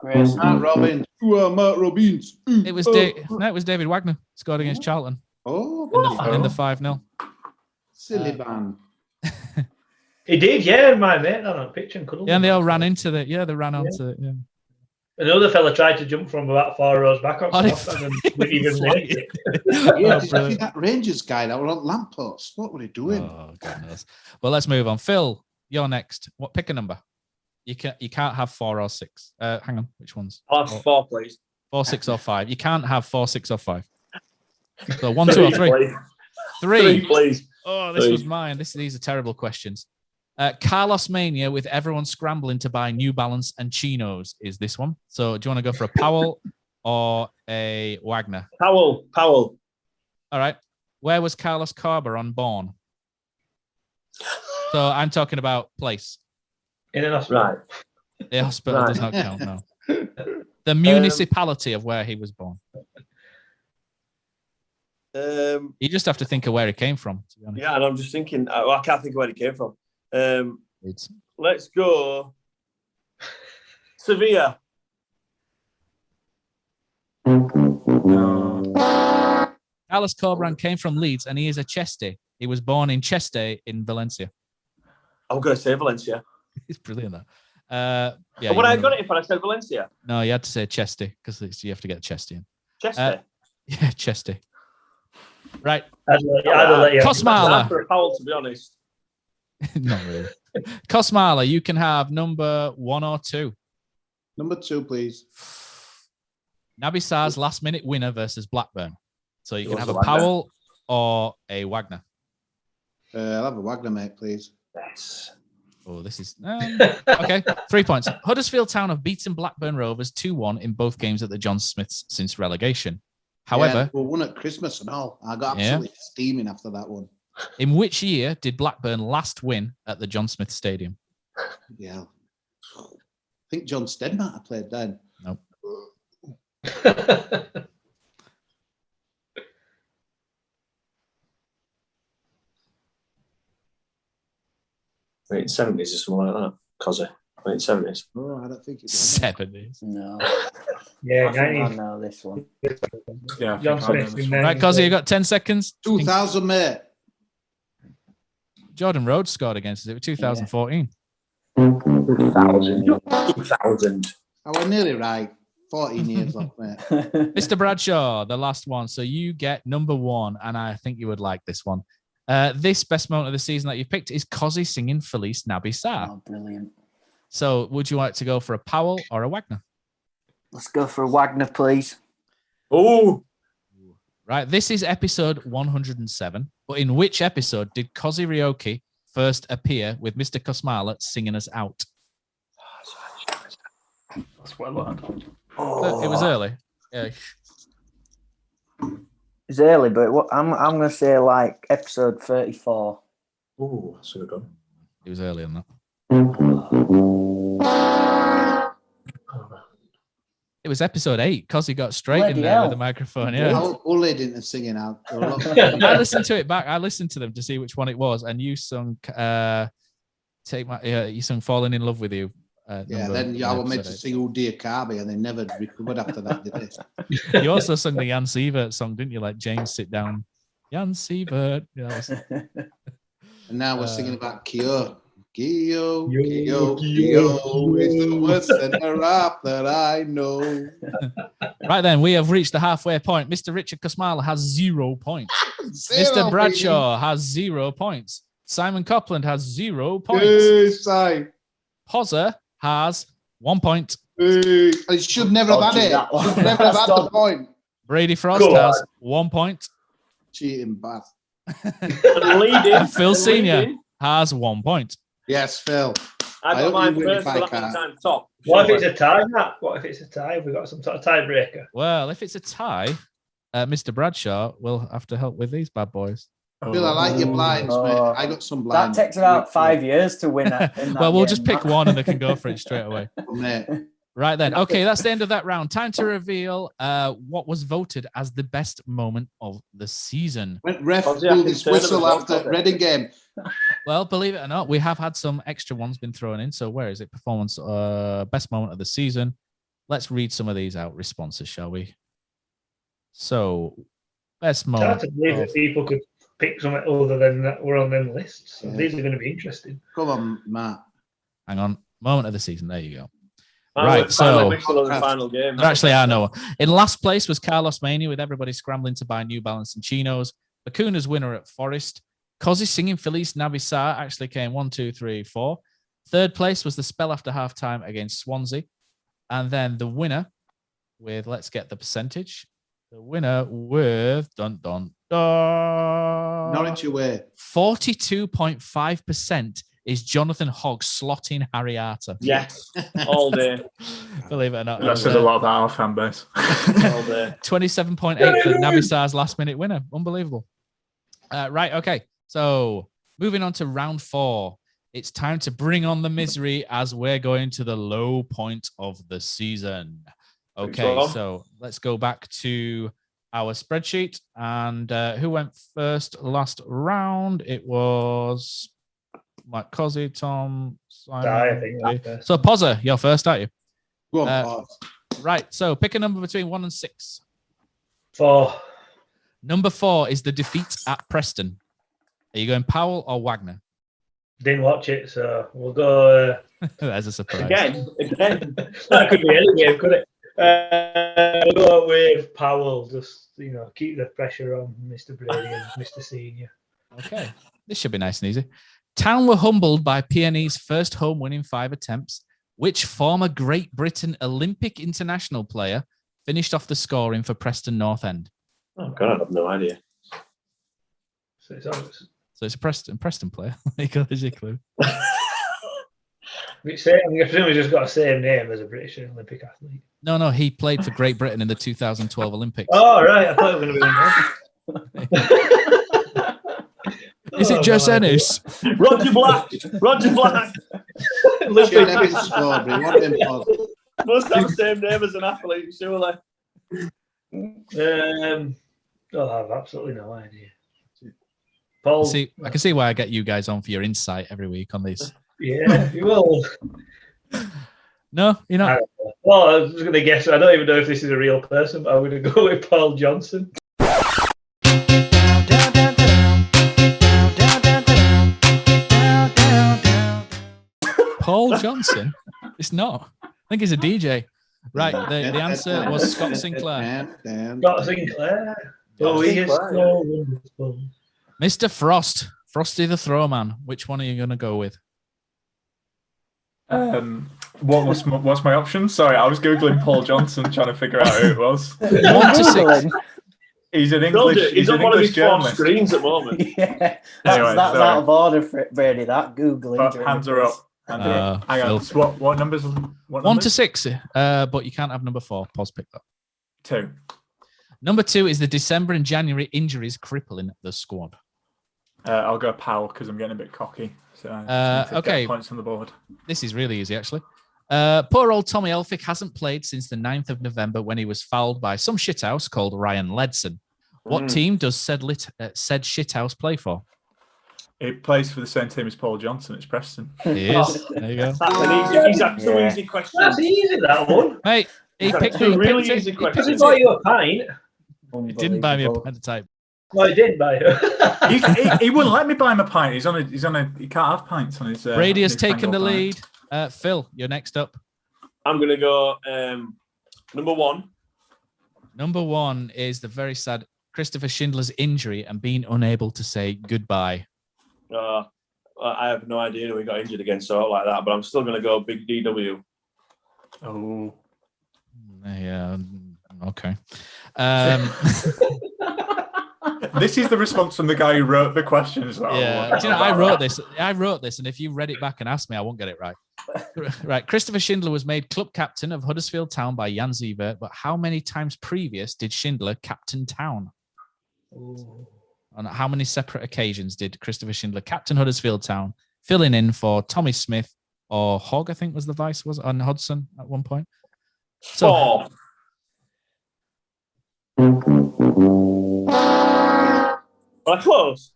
Matt Robbins. Matt Robbins. It was it was David Wagner. Scored against Charlton. Oh. In the 5-0. Silly man. He did, yeah, my mate. On a pitch and cuddled. Yeah, and they all ran into it. Yeah, they ran onto it. Yeah. Another fella tried to jump from about 4 rows back up and didn't even make it. Yeah, did you see that Rangers guy that were on lampposts? What were he doing? Oh, goodness. Well, let's move on. Phil, you're next. Pick a number. You can't have 4 or 6. Hang on, which ones? I'll have 4, please. 4, 6, or 5. You can't have 4, 6, or 5. So 1, 2, or 3. Please. 3, please. Oh, this was mine. These are terrible questions. Carlos Mania with everyone scrambling to buy New Balance and chinos is this one. So do you want to go for a Powell or a Wagner? Powell. All right. Where was Carlos Carberon born? So I'm talking about place. In an hospital. Right. The hospital does not count, no. The municipality of where he was born. You just have to think of where he came from, to be honest. Yeah, and I'm just thinking, I can't think of where he came from. Let's go Sevilla. Carlos Corberan came from Leeds and he is a Cheste. He was born in Cheste in Valencia. I'm going to say Valencia. It's brilliant, that. Yeah. Would I have got it if I said Valencia? No, you had to say Cheste because you have to get Cheste in. Cheste? Yeah, Cheste. Right. I'd let you. Kosmala. For a Powell, to be honest. Not really. Kosmala, you can have number 1 or 2. Number 2, please. Naby Sarr's last minute winner versus Blackburn. So you can have a Powell or a Wagner. I'll have a Wagner, mate, please. Yes. Oh, this is okay. 3 points. Huddersfield Town have beaten Blackburn Rovers 2-1 in both games at the John Smiths since relegation. However, we won at Christmas and all. I got absolutely steaming after that one. In which year did Blackburn last win at the John Smith Stadium? Yeah. I think John Stead might have played then. Nope. 70s or something like that. Kosi. 70s. Oh, I don't think it's 70s. No. Yeah, I know this one. Yeah. Right, Kosi, you got 10 seconds. 2000, mate. Jordan Rhodes scored against us. It was 2014. 2000. I was nearly right. 14 years off, mate. Mr. Bradshaw, the last one. So you get number 1, and I think you would like this one. This best moment of the season that you picked is Kosi singing Feliz Naby Sarr. Oh, brilliant. So would you like to go for a Powell or a Wagner? Let's go for a Wagner, please. Oh. Right, this is episode 107. But in which episode did Kosi Ryoki first appear with Mr. Kosmala singing us out? That's well done. Oh. It was early. Yeah. It's early, but I'm going to say like episode 34. Oh, that's a good one. It was early on that. It was episode 8 because he got straight in there with the microphone. Yeah, Ule didn't sing out. I listened to it back. I listened to them to see which one it was, and you sung you sung "Falling in Love with You." Then I was meant to sing "Oh Dear Carby," and they never recovered after that, did they? You also sung the Jan Sievert song, didn't you? Like James, sit down, Jan Sievert. Yeah, and now we're singing about Kyo. Kyo, Kyo, Kyo is the worst center rap that I know. Right then, we have reached the halfway point. Mr. Richard Kosmala has 0 points. Mr. Bradshaw has 0 points. Simon Copland has 0 points. Yes, Pozza has 1 point. I should never have had it. Should never have had the point. Brady Frost has 1 point. Cheating bad. And Phil Senior has 1 point. Yes, Phil. I got mine first, so that means I'm top. What if it's a tie, Matt? What if it's a tie? Have we got some sort of tiebreaker? Well, if it's a tie, Mr. Bradshaw will have to help with these bad boys. Phil, I like your blinds, mate. I got some That blinds. takes about 5 years to win it. Well, we'll just pick one and they can go for it straight away. Mate. Right then. Okay, that's the end of that round. Time to reveal what was voted as the best moment of the season. When ref blew this whistle after Reading game. Well, believe it or not, we have had some extra ones been thrown in. So where is it? Performance, best moment of the season. Let's read some of these out responses, shall we? So, best moment. It's hard to believe that people could pick something other than that were on them lists. So these are going to be interesting. Come on, Matt. Hang on. Moment of the season. There you go. Right, so final game. Actually, I know. In last place was Carlos Mania with everybody scrambling to buy New Balance and chinos. Bakuna's winner at Forest. Kosi singing Feliz Navidad actually came 1, 2, 3, 4. Third place was the spell after halftime against Swansea. And then the winner with, let's get the percentage. The winner with, Norwich away. 42.5% is Jonathan Hogg slotting Harry Arter. Yes, all day. Believe it or not. That says a lot about our fan base. All day. 27.8 for Naby Sarr's last minute winner. Unbelievable. Right, okay. So moving on to round 4. It's time to bring on the misery as we're going to the low point of the season. Okay, so let's go back to our spreadsheet. And who went first last round? It was Mike Kosi, Tom, Simon. I think so Pozza, you're first, aren't you? Go on, right, so pick a number between 1 and 6. 4. Number 4 is the defeat at Preston. Are you going Powell or Wagner? Didn't watch it, so we'll go. There's a surprise. Again. That could be any game, could it? We'll go with Powell. Just keep the pressure on Mr. Brady and Mr. Senior. Okay, this should be nice and easy. Town were humbled by PNE's first home win in 5 attempts. Which former Great Britain Olympic international player finished off the scoring for Preston North End? Oh God, I have no idea. So it's a Preston player. There's your clue. I'm assuming he's just got the same name as a British Olympic athlete. No, he played for Great Britain in the 2012 Olympics. Oh, right. I thought it was going to be Is it Jess Ennis? Roger Black. Must have the same name as an athlete, surely. I have absolutely no idea. Paul, I can see why I get you guys on for your insight every week on these. Yeah, you will. No, you're not. Well, I was going to guess. I don't even know if this is a real person, but I'm going to go with Paul Johnson. Paul Johnson? It's not. I think he's a DJ. Right, the answer was Scott Sinclair. Scott Sinclair. Oh, he is so wonderful. Mr. Frost, Frosty the Throwman. Which one are you going to go with? What's my option? Sorry, I was Googling Paul Johnson trying to figure out who it was. 1 to 6. He's an English. He's on one of his 4 screens at the moment. Yeah, that's out of order for Brady. That Googling. Hands are up. Hang on. What numbers? 1 to 6. But you can't have number 4. Pause. Pick that. 2. Number 2 is the December and January injuries crippling the squad. I'll go Powell because I'm getting a bit cocky. So okay. Points on the board. This is really easy, actually. Poor old Tommy Elphick hasn't played since the 9th of November when he was fouled by some shithouse called Ryan Ledson. What team does said shithouse play for? It plays for the same team as Paul Johnson. It's Preston. He is. There you go. He's got 2 easy questions. That's easy, that one. Hey, he picked two really easy questions. He bought you a pint. He didn't buy me a pint of type. Well, he did buy it. he wouldn't let me buy him a pint. He can't have pints on his. Brady has taken the lead. Phil, you're next up. I'm gonna go number 1. Number 1 is the very sad Christopher Schindler's injury and being unable to say goodbye. I have no idea who he got injured against, so like that. But I'm still going to go big DW. Oh, yeah. Okay. this is the response from the guy who wrote the questions. Yeah. Do you know, I wrote this, and if you read it back and asked me, I won't get it right. Right. Christopher Schindler was made club captain of Huddersfield Town by Jan Sievert, but how many times previous did Schindler captain Town? Ooh. On how many separate occasions did Christopher Schindler captain Huddersfield Town, filling in for Tommy Smith or Hogg, I think was the vice, was on Hudson at one point? So, 4. Are I close?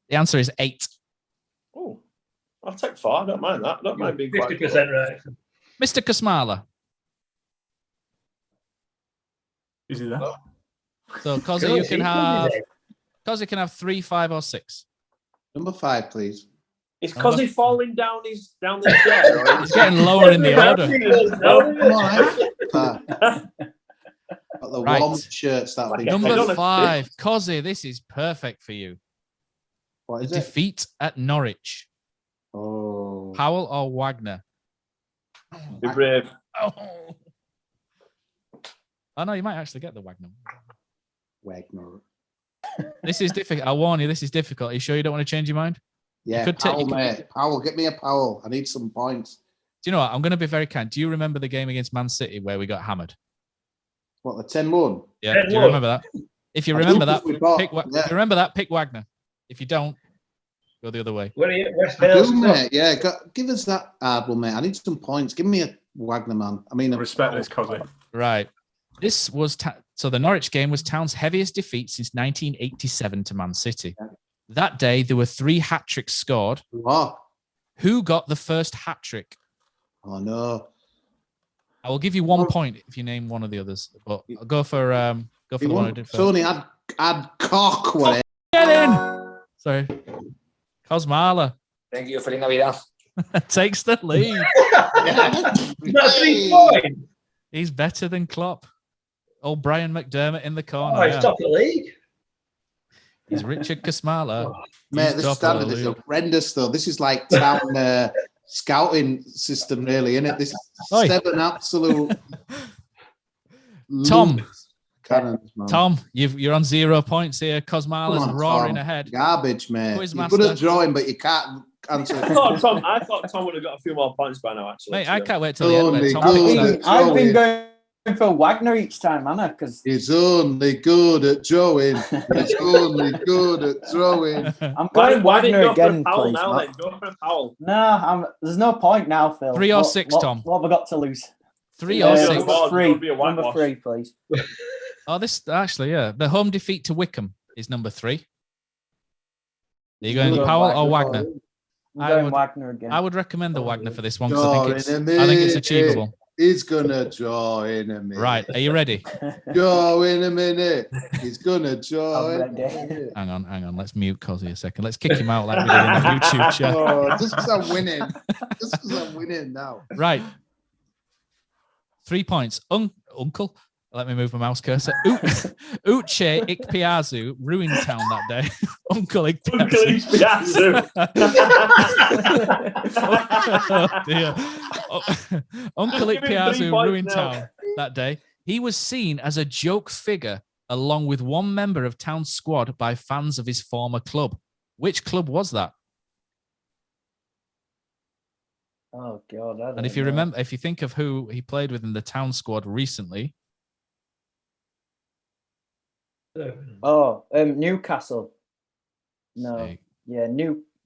the answer is 8. Oh, I'll take 4. I don't mind that. I don't mind being quite 50% right. Mr. Kosmala. Is he there? So, Kosi, you can have... Kosi can have 3, 5, or 6. Number 5, please. Is Kosi falling down the chair? Or He's getting lower in the order. Got the Right. warm shirts that big. Number 5, Kosi, this is perfect for you. What is The it? defeat at Norwich. Oh. Powell or Wagner? Be brave. Oh no, you might actually get the Wagner. Wagner. This is difficult. I warn you, this is difficult. Are you sure you don't want to change your mind? Yeah, could take- Powell, you could- mate. Powell, get me a Powell. I need some points. Do you know what? I'm going to be very kind. Do you remember the game against Man City where we got hammered? What, the 10-1? Yeah. 10-1. Do you remember that? If you remember that, we got, pick if you remember that, pick Wagner. If you don't, go the other way. Where are you? West I Hales. do, mate. Yeah, give us that hard one, mate. I need some points. Give me a Wagner, man. I mean, Respect this, Kosi. Right. This was so the Norwich game was Town's heaviest defeat since 1987 to Man City. That day there were 3 hat tricks scored. Oh, Who got the first hat trick? oh no. I will give you 1 point if you name one of the others. But I'll go for the one I did first. Tony, add cock. Whatever. Get in. Sorry. Kosmala Thank you. Feliz Navidad. takes the lead. That's 3 points. He's better than Klopp. Old Brian McDermott in the corner. Oh, he's yeah. top of the league. He's Richard Kosmala. Mate, He's this top of the standard is league. horrendous, though. This is like Town scouting system, really, isn't it? This is Oi. 7 absolute Tom. lumps. Cannons, man. Tom, you're on 0 points here. Kosmala's Come on, roaring Tom. ahead. Garbage, mate. You're Quizmaster. good at drawing, but you can't answer. I thought Tom would have got a few more points by now, actually. Mate, I can't wait till the end. Where Tom Only picks good. that. I've been going for Wagner each time, Anna, because He's only good at drawing. He's only good at drawing. I'm Why going didn't Wagner you go for a again, Powell please. now, Matt. then? Go for a Powell. No, there's no point now, Phil. 3 or 6, Tom? What have I got to lose? 3 or 6. Well, Three. it'll be a Number whitewash. 3, please. Oh, this actually, yeah. The home defeat to Wickham is number 3. Are you going Good Powell or Wagner. Wagner? I'm I going would- Wagner again. I would recommend the Wagner for this one Draw because in a I think it's minute. achievable. He's gonna draw in a minute. Right, are you ready? Draw in a minute. He's gonna draw I'm in a ready. minute. Hang on. Let's mute Kosi a second. Let's kick him out like we did in the YouTube chat. Oh, just because I'm winning. Just because I'm winning now. Right. 3 points. Uncle. Let me move my mouse cursor. Uche Ikpeazu ruined Town that day. Uncle Ikpeazu. Oh, dear. Uncle Give him 3 Ikpeazu points ruined now. Town that day. He was seen as a joke figure along with one member of Town's squad by fans of his former club. Which club was that? Oh, God. I And if you remember, if you think of who he played with in the Town squad recently, Oh, Newcastle. No. say- Yeah,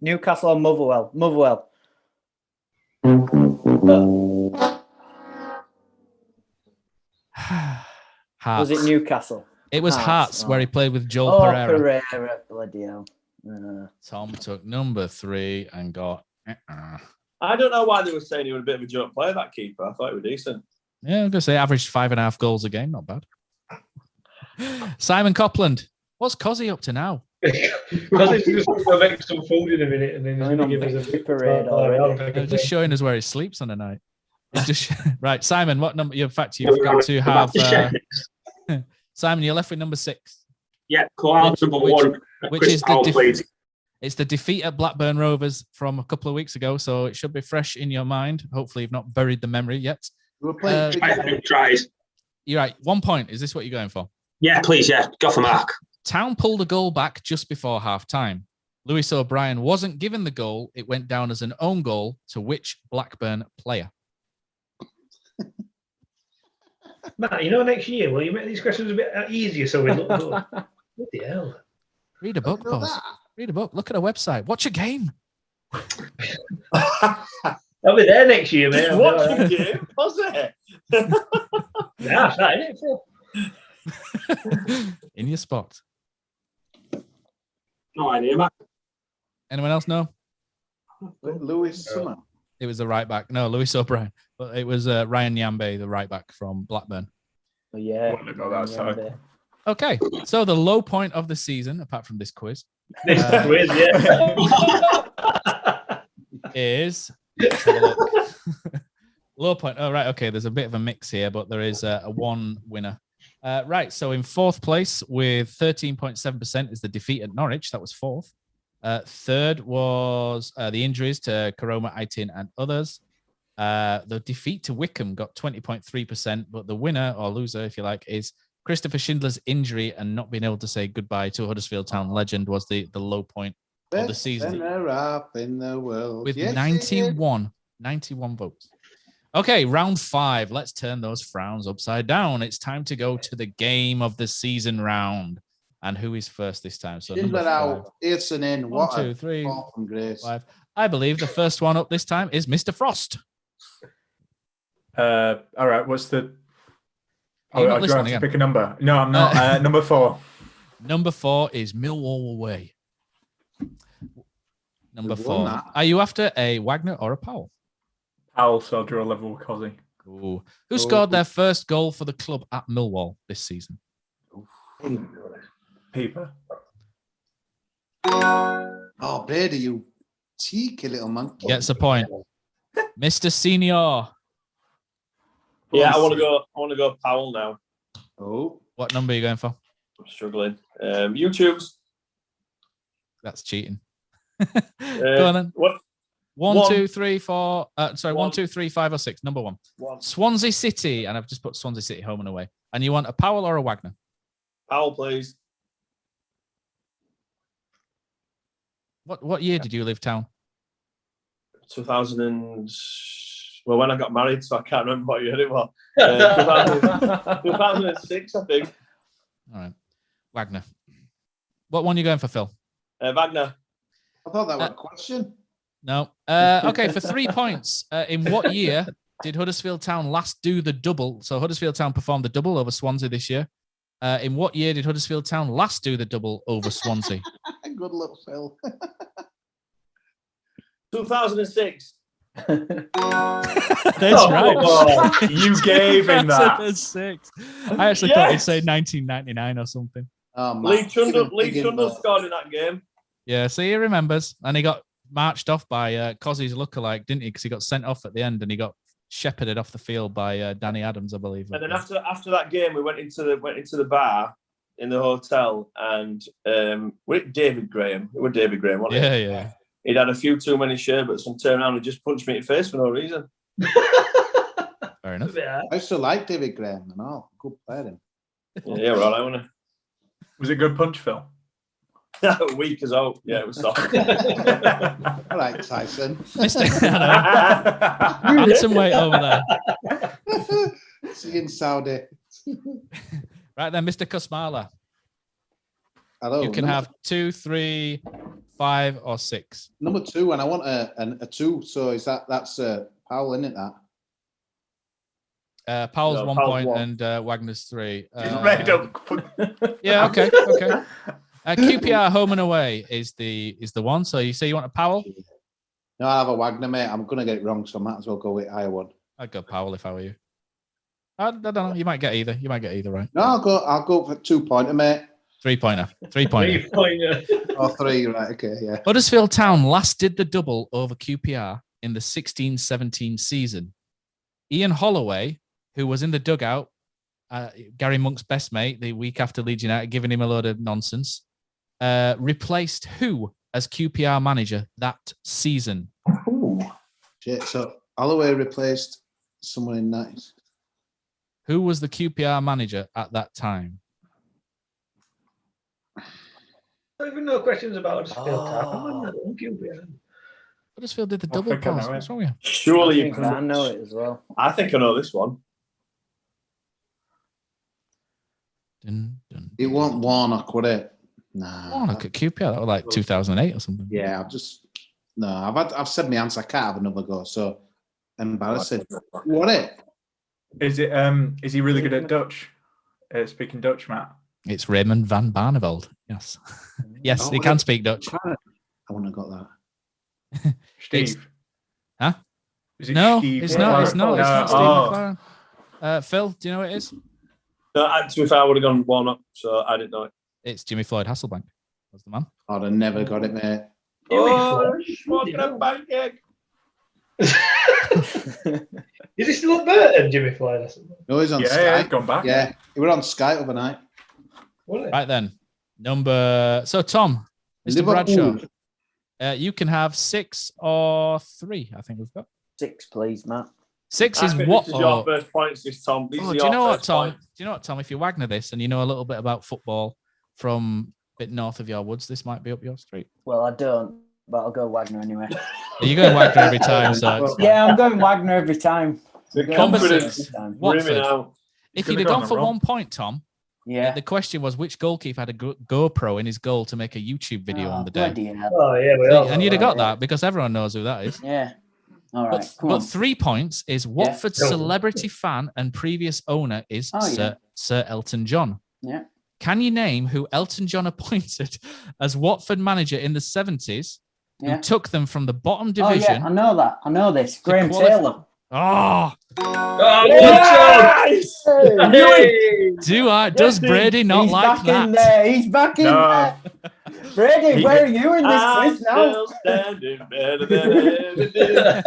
Newcastle or Motherwell. Motherwell. Hearts. Was it Newcastle? It was Hearts, Hearts, where he played with Joel Oh, Pereira. Pereira. Bloody hell. Tom took number 3 and got. I don't know why they were saying he was a bit of a joke player, that keeper. I thought he was decent. Yeah, I'm going to say averaged 5.5 goals a game. Not bad. Simon Copland. What's Kosi up to now? Because he's just going to make some food in a minute and then he's going to give us a bit Parade already. Just showing us where he sleeps on a night. He's just right, Simon. What number? In fact, you forgot to have. Simon, you're left with number 6, Yeah, call out number 1. which Chris is the Powell, please. It's the defeat at Blackburn Rovers from a couple of weeks ago, so it should be fresh in your mind. Hopefully, you've not buried the memory yet. We're playing. Tries. You're right. 1 point. Is this what you're going for? Yeah, please, yeah. Go for Mark. Town pulled a goal back just before half-time. Lewis O'Brien wasn't given the goal. It went down as an own goal to which Blackburn player? Matt, next year, will you make these questions a bit easier so we look good? What the hell? Read a book, boss. Read a book. Look at a website. Watch a game. I'll be there next year, mate. Just watch a game, was it? Yeah, that isn't it, Phil? In your spot. No idea, Matt. Anyone else know? Lewis Summer. It was the right back. No, Lewis O'Brien. But it was Ryan Yambe, the right back from Blackburn. Yeah. Wouldn't have got that side. Okay, so the low point of the season, apart from this quiz, This quiz, yeah. is let's have a look. Low point. Oh, right. Okay, there's a bit of a mix here, but there is a one winner. Right. So in fourth place with 13.7% is the defeat at Norwich. That was fourth. Third was the injuries to Karoma, Aitin, and others. The defeat to Wickham got 20.3%, but the winner or loser, if you like, is Christopher Schindler's injury and not being able to say goodbye to a Huddersfield Town legend was the low point of the season. Up in the world. With Yes, 91 votes. Okay, round 5. Let's turn those frowns upside down. It's time to go to the game of the season round. And who is first this time? So Schindler out, Ayrton in. 1, 2, 3, fall from grace. 5. I believe the first one up this time is Mr. Frost. All right, what's the... You're not I do listening have to again. pick a number. No, I'm not. Number 4. Number 4 is Millwall away. Number We've won 4. that. Are you after a Wagner or a Powell? Powell, so I'll draw a level with Kosi. Ooh. Who scored their first goal for the club at Millwall this season? Peeper. Oh, Brady, you cheeky little monkey. Gets a point. Mr. Senior. Yeah, I want to go Powell now. Oh, What number are you going for? I'm struggling. YouTube's. That's cheating. Go on then. What? 1, 2, 3, 4. Sorry, 1, One. 2, 3, 5, or 6. Number 1. One. Swansea City, and I've just put Swansea City home and away. And you want a Powell or a Wagner? Powell, please. What year did you leave town? 2000 and... Well, when I got married, so I can't remember what year it was. 2006, I think. All right, Wagner. What one are you going for, Phil? Wagner. I thought that was a question. No. Okay, for 3 points. In what year did Huddersfield Town last do the double? So Huddersfield Town performed the double over Swansea this year. In what year did Huddersfield Town last do the double over Swansea? Good luck, Phil. 2006. That's right. You gave him that. 2006. I actually thought he'd say 1999 or something. Oh, Lee Matt, Chundle scored in that game. Yeah, see, he remembers. And he got marched off by Kosi's lookalike, didn't he? Because he got sent off at the end and he got shepherded off the field by Danny Adams, I believe. And then after that game, we went into the bar in the hotel, and with David Graham. It was David Graham, wasn't it? Yeah. He'd had a few too many sherbets and turned around and just punched me in the face for no reason. Fair enough. I used to like David Graham and all. Good player. Him. Yeah, we're all right, wasn't Was it a good punch, Phil? it? Weak as out. Yeah, it was soft. All right, Tyson. Mr. Add some weight over there. See you in Saudi. Right then, Mr. Kosmala. Hello. You can have 2, 3, 5, or 6. number 2, and I want a 2. So is that's Powell, isn't it? That Powell's No, 1 Powell's point 1. and Wagner's 3. Red up. Yeah, okay. QPR home and away is the one. So you say you want a Powell? No, I have a Wagner, mate. I'm gonna get it wrong, so I might as well go with Iowa. I'd go Powell if I were you. I don't know. You might get either. Right. No, I'll go for 2-pointer, mate. 3-pointer. 3-pointer. Or 3, right? Okay, yeah. Huddersfield Town last did the double over QPR in the 16-17 season. Ian Holloway, who was in the dugout, Gary Monk's best mate, the week after Leeds United, giving him a load of nonsense, replaced who as QPR manager that season? Ooh. Shit, so Holloway replaced someone in 90s. Who was the QPR manager at that time? I don't even know questions about Huddersfield Town. Huddersfield did the I double think I know pass. it. What's wrong with you? Surely you I can. know it as well. I think I know this one. Dun, dun, It won't Warnock, would it? Nah. Warnock at QPR. That was like 2008 or something. Yeah, I've said my answer. I can't have another go. So embarrassing. What it? Is he really good at Dutch? Speaking Dutch, Matt? It's Raymond van Barneveld. Yes. Yes, he can speak Dutch. I wouldn't have got that. Steve. Huh? Is it No, Steve? it's not. It's not. It's not Steve Oh. McLaren. Phil, do you know what it is? No, to be fair, I would have gone Warnock, so I didn't know it. It's Jimmy Floyd Hasselbank. That's the man. I'd have never got it, mate. Oh, smoking a pancake. Is he still at Burton, Jimmy Floyd? No, he's on Yeah, Sky. he's gone back. Yeah, he were on Sky overnight. Right then. So Tom, Mr. Liverpool. Bradshaw, you can have 6 or 3. I think we've got 6, please, Matt. 6 is I think what? This is your first points, this Tom. These are do your you know what, first Tom? points. Do you know what, Tom? If you Wagner this and you know a little bit about football from a bit north of your woods, this might be up your street. Well, I don't, but I'll go Wagner anyway. You're going Wagner every time, so it's Yeah, I'm going Wagner every time. The Number confidence 6, brimming Watford. out. If He's you'd have gonna gone go for on the 1 point, Tom, Yeah. the question was which goalkeeper had a GoPro in his goal to make a YouTube video on the day. Bloody hell. Oh, yeah, we all And you'd have know got that because everyone knows who that is. Yeah. All right. But, Come but on. 3 points is Watford's Go on. celebrity fan and previous owner is Oh, yeah. Sir Elton John. Yeah. Can you name who Elton John appointed as Watford manager in the 70s Yeah. who took them from the bottom Oh, division? yeah. I know that. I know this. Graham qualify- Taylor. Oh, Oh, Yes! does Brady not He's like back that? in there. He's back in No. there. Brady, He- where are you in this I'm quiz now? still standing better than ever.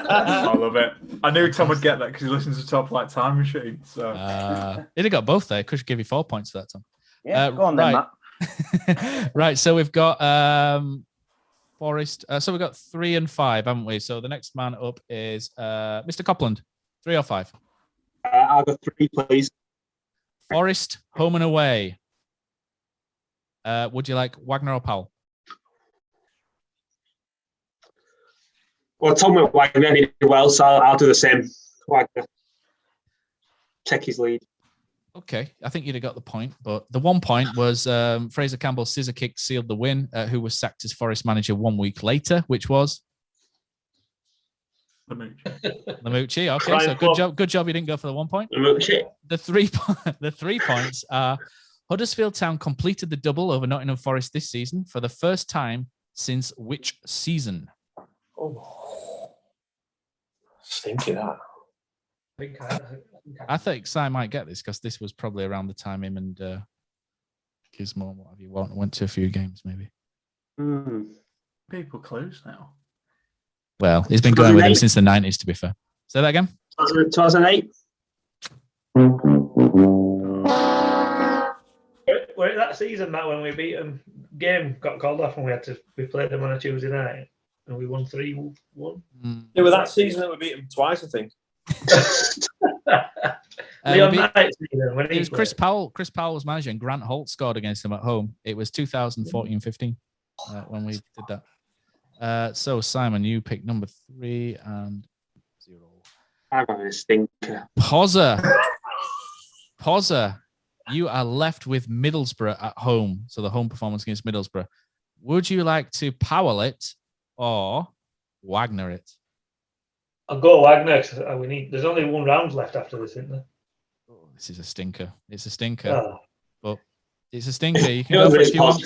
I love it. I knew Tom would get that because he listens to Top Flight Time Machine. So He'd have got both there. Could give you 4 points for that, Tom. Yeah, go on then, right. Matt. Right, so we've got Forest. So we've got 3 and 5, haven't we? So the next man up is Mr. Copland. 3 or 5? I'll go 3, please. Forest, home and away. Would you like Wagner or Powell? Well, Tom went Wagner did well, so I'll do the same. Wagner. Take his lead. Okay, I think you'd have got the point, but the 1 point was Fraser Campbell's scissor kick sealed the win, who was sacked as Forest manager 1 week later, which was Lamucci. Okay, Brian so good job you didn't go for the 1 point. The 3 points are Huddersfield Town completed the double over Nottingham Forest this season for the first time since which season? Oh. Stinky that. I think Si might get this because this was probably around the time him and Gizmo and what have you went to a few games maybe. people close now. Well, he's been going with him since the 90s, to be fair. Say that again. 2008. We're at that season, Matt, when we beat them. Game got called off and we played them on a Tuesday night and we won 3-1. Yeah, with that season that we beat them twice, I think. Leon Knight season, when It he was Chris Powell. Chris Powell was manager, and Grant Holt scored against them at home. It was 2014-15 when we did that. So Simon, you picked number 3 and 0. I'm having a stinker. Pozza, you are left with Middlesbrough at home. So the home performance against Middlesbrough. Would you like to Powell it or Wagner it? I'll go Wagner. There's only 1 round left after this, isn't there? Oh, this is a stinker. It's a stinker. Oh. But it's a stinker. You can go for it if you want.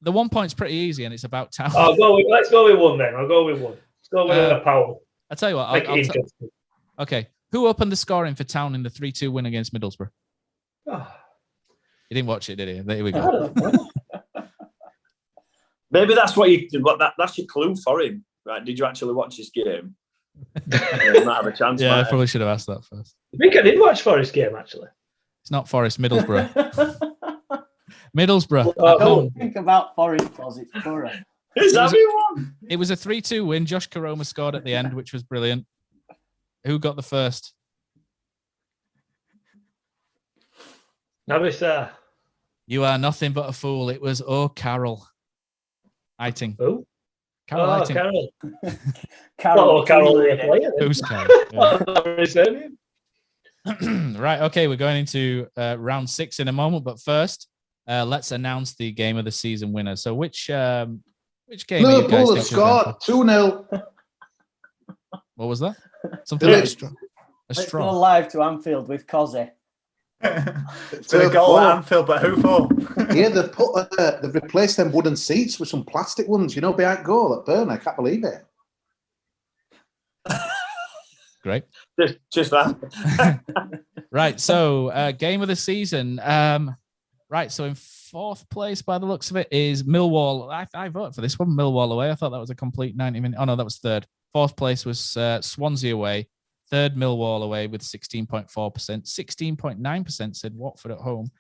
The 1 point's pretty easy, and it's about town. Let's go with 1 then. I'll go with 1. Let's go with Powell. I'll tell you what. Okay. Who opened the scoring for Town in the 3-2 win against Middlesbrough? Oh. You didn't watch it, did you? There we go. Maybe that's that's your clue for him, right? Did you actually watch this game? You might have a chance. Yeah, I probably should have asked that first. I think I did watch Forest game, actually. It's not Forest, Middlesbrough. Middlesbrough at Oh, home. Think about Forest because it's Borough. Is everyone? It was a 3-2 win. Josh Karoma scored at the end, which was brilliant. Who got the first? Navisa. You are nothing but a fool. It was Carol Eiting. Who? Carol Oh, Eiting. Carol. Carol. Carol. Who's Carol? Yeah. Right. Okay. We're going into round 6 in a moment, but first, let's announce the game of the season winner. So, which game are you guys Liverpool thinking have of scored going 2-0. for? What was that? Something Yeah. like a Let's straw. go live to Anfield with Kosi. It's been a goal at Anfield, but who for? Yeah, they've replaced them wooden seats with some plastic ones, behind goal at Burnley. I can't believe it. Great. Just that. Right. So, game of the season. Right. So, in 4th place, by the looks of it, is Millwall. I voted for this one, Millwall away. I thought that was a complete 90-minute. Oh, no, that was 3rd. 4th place was Swansea away. 3rd, Millwall away with 16.4%. 16.9% said Watford at home.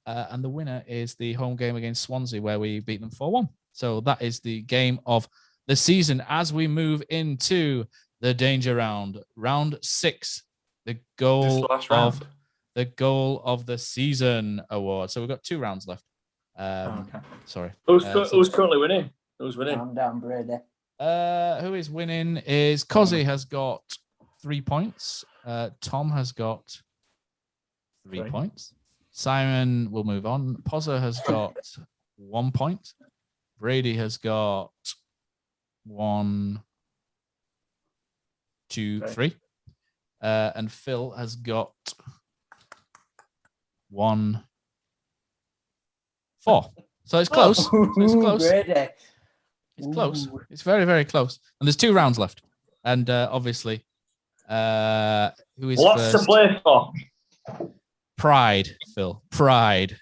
And the winner is the home game against Swansea, where we beat them 4-1. So that is the game of the season. As we move into the danger round, round 6, the goal of the season award. So we've got 2 rounds left. Okay. Sorry. Who's currently winning? Who's winning? I'm down, Brady. Who is winning is Kosi has got 3 points. Tom has got 3 points. Simon will move on. Pozza has got 1 point. Brady has got 1, 2, 3. And Phil has got 1, 4. So it's close. It's close. Brady. It's close. It's very, very close. And there's 2 rounds left. And obviously, who is Lots first? to play for. Pride, Phil. Pride.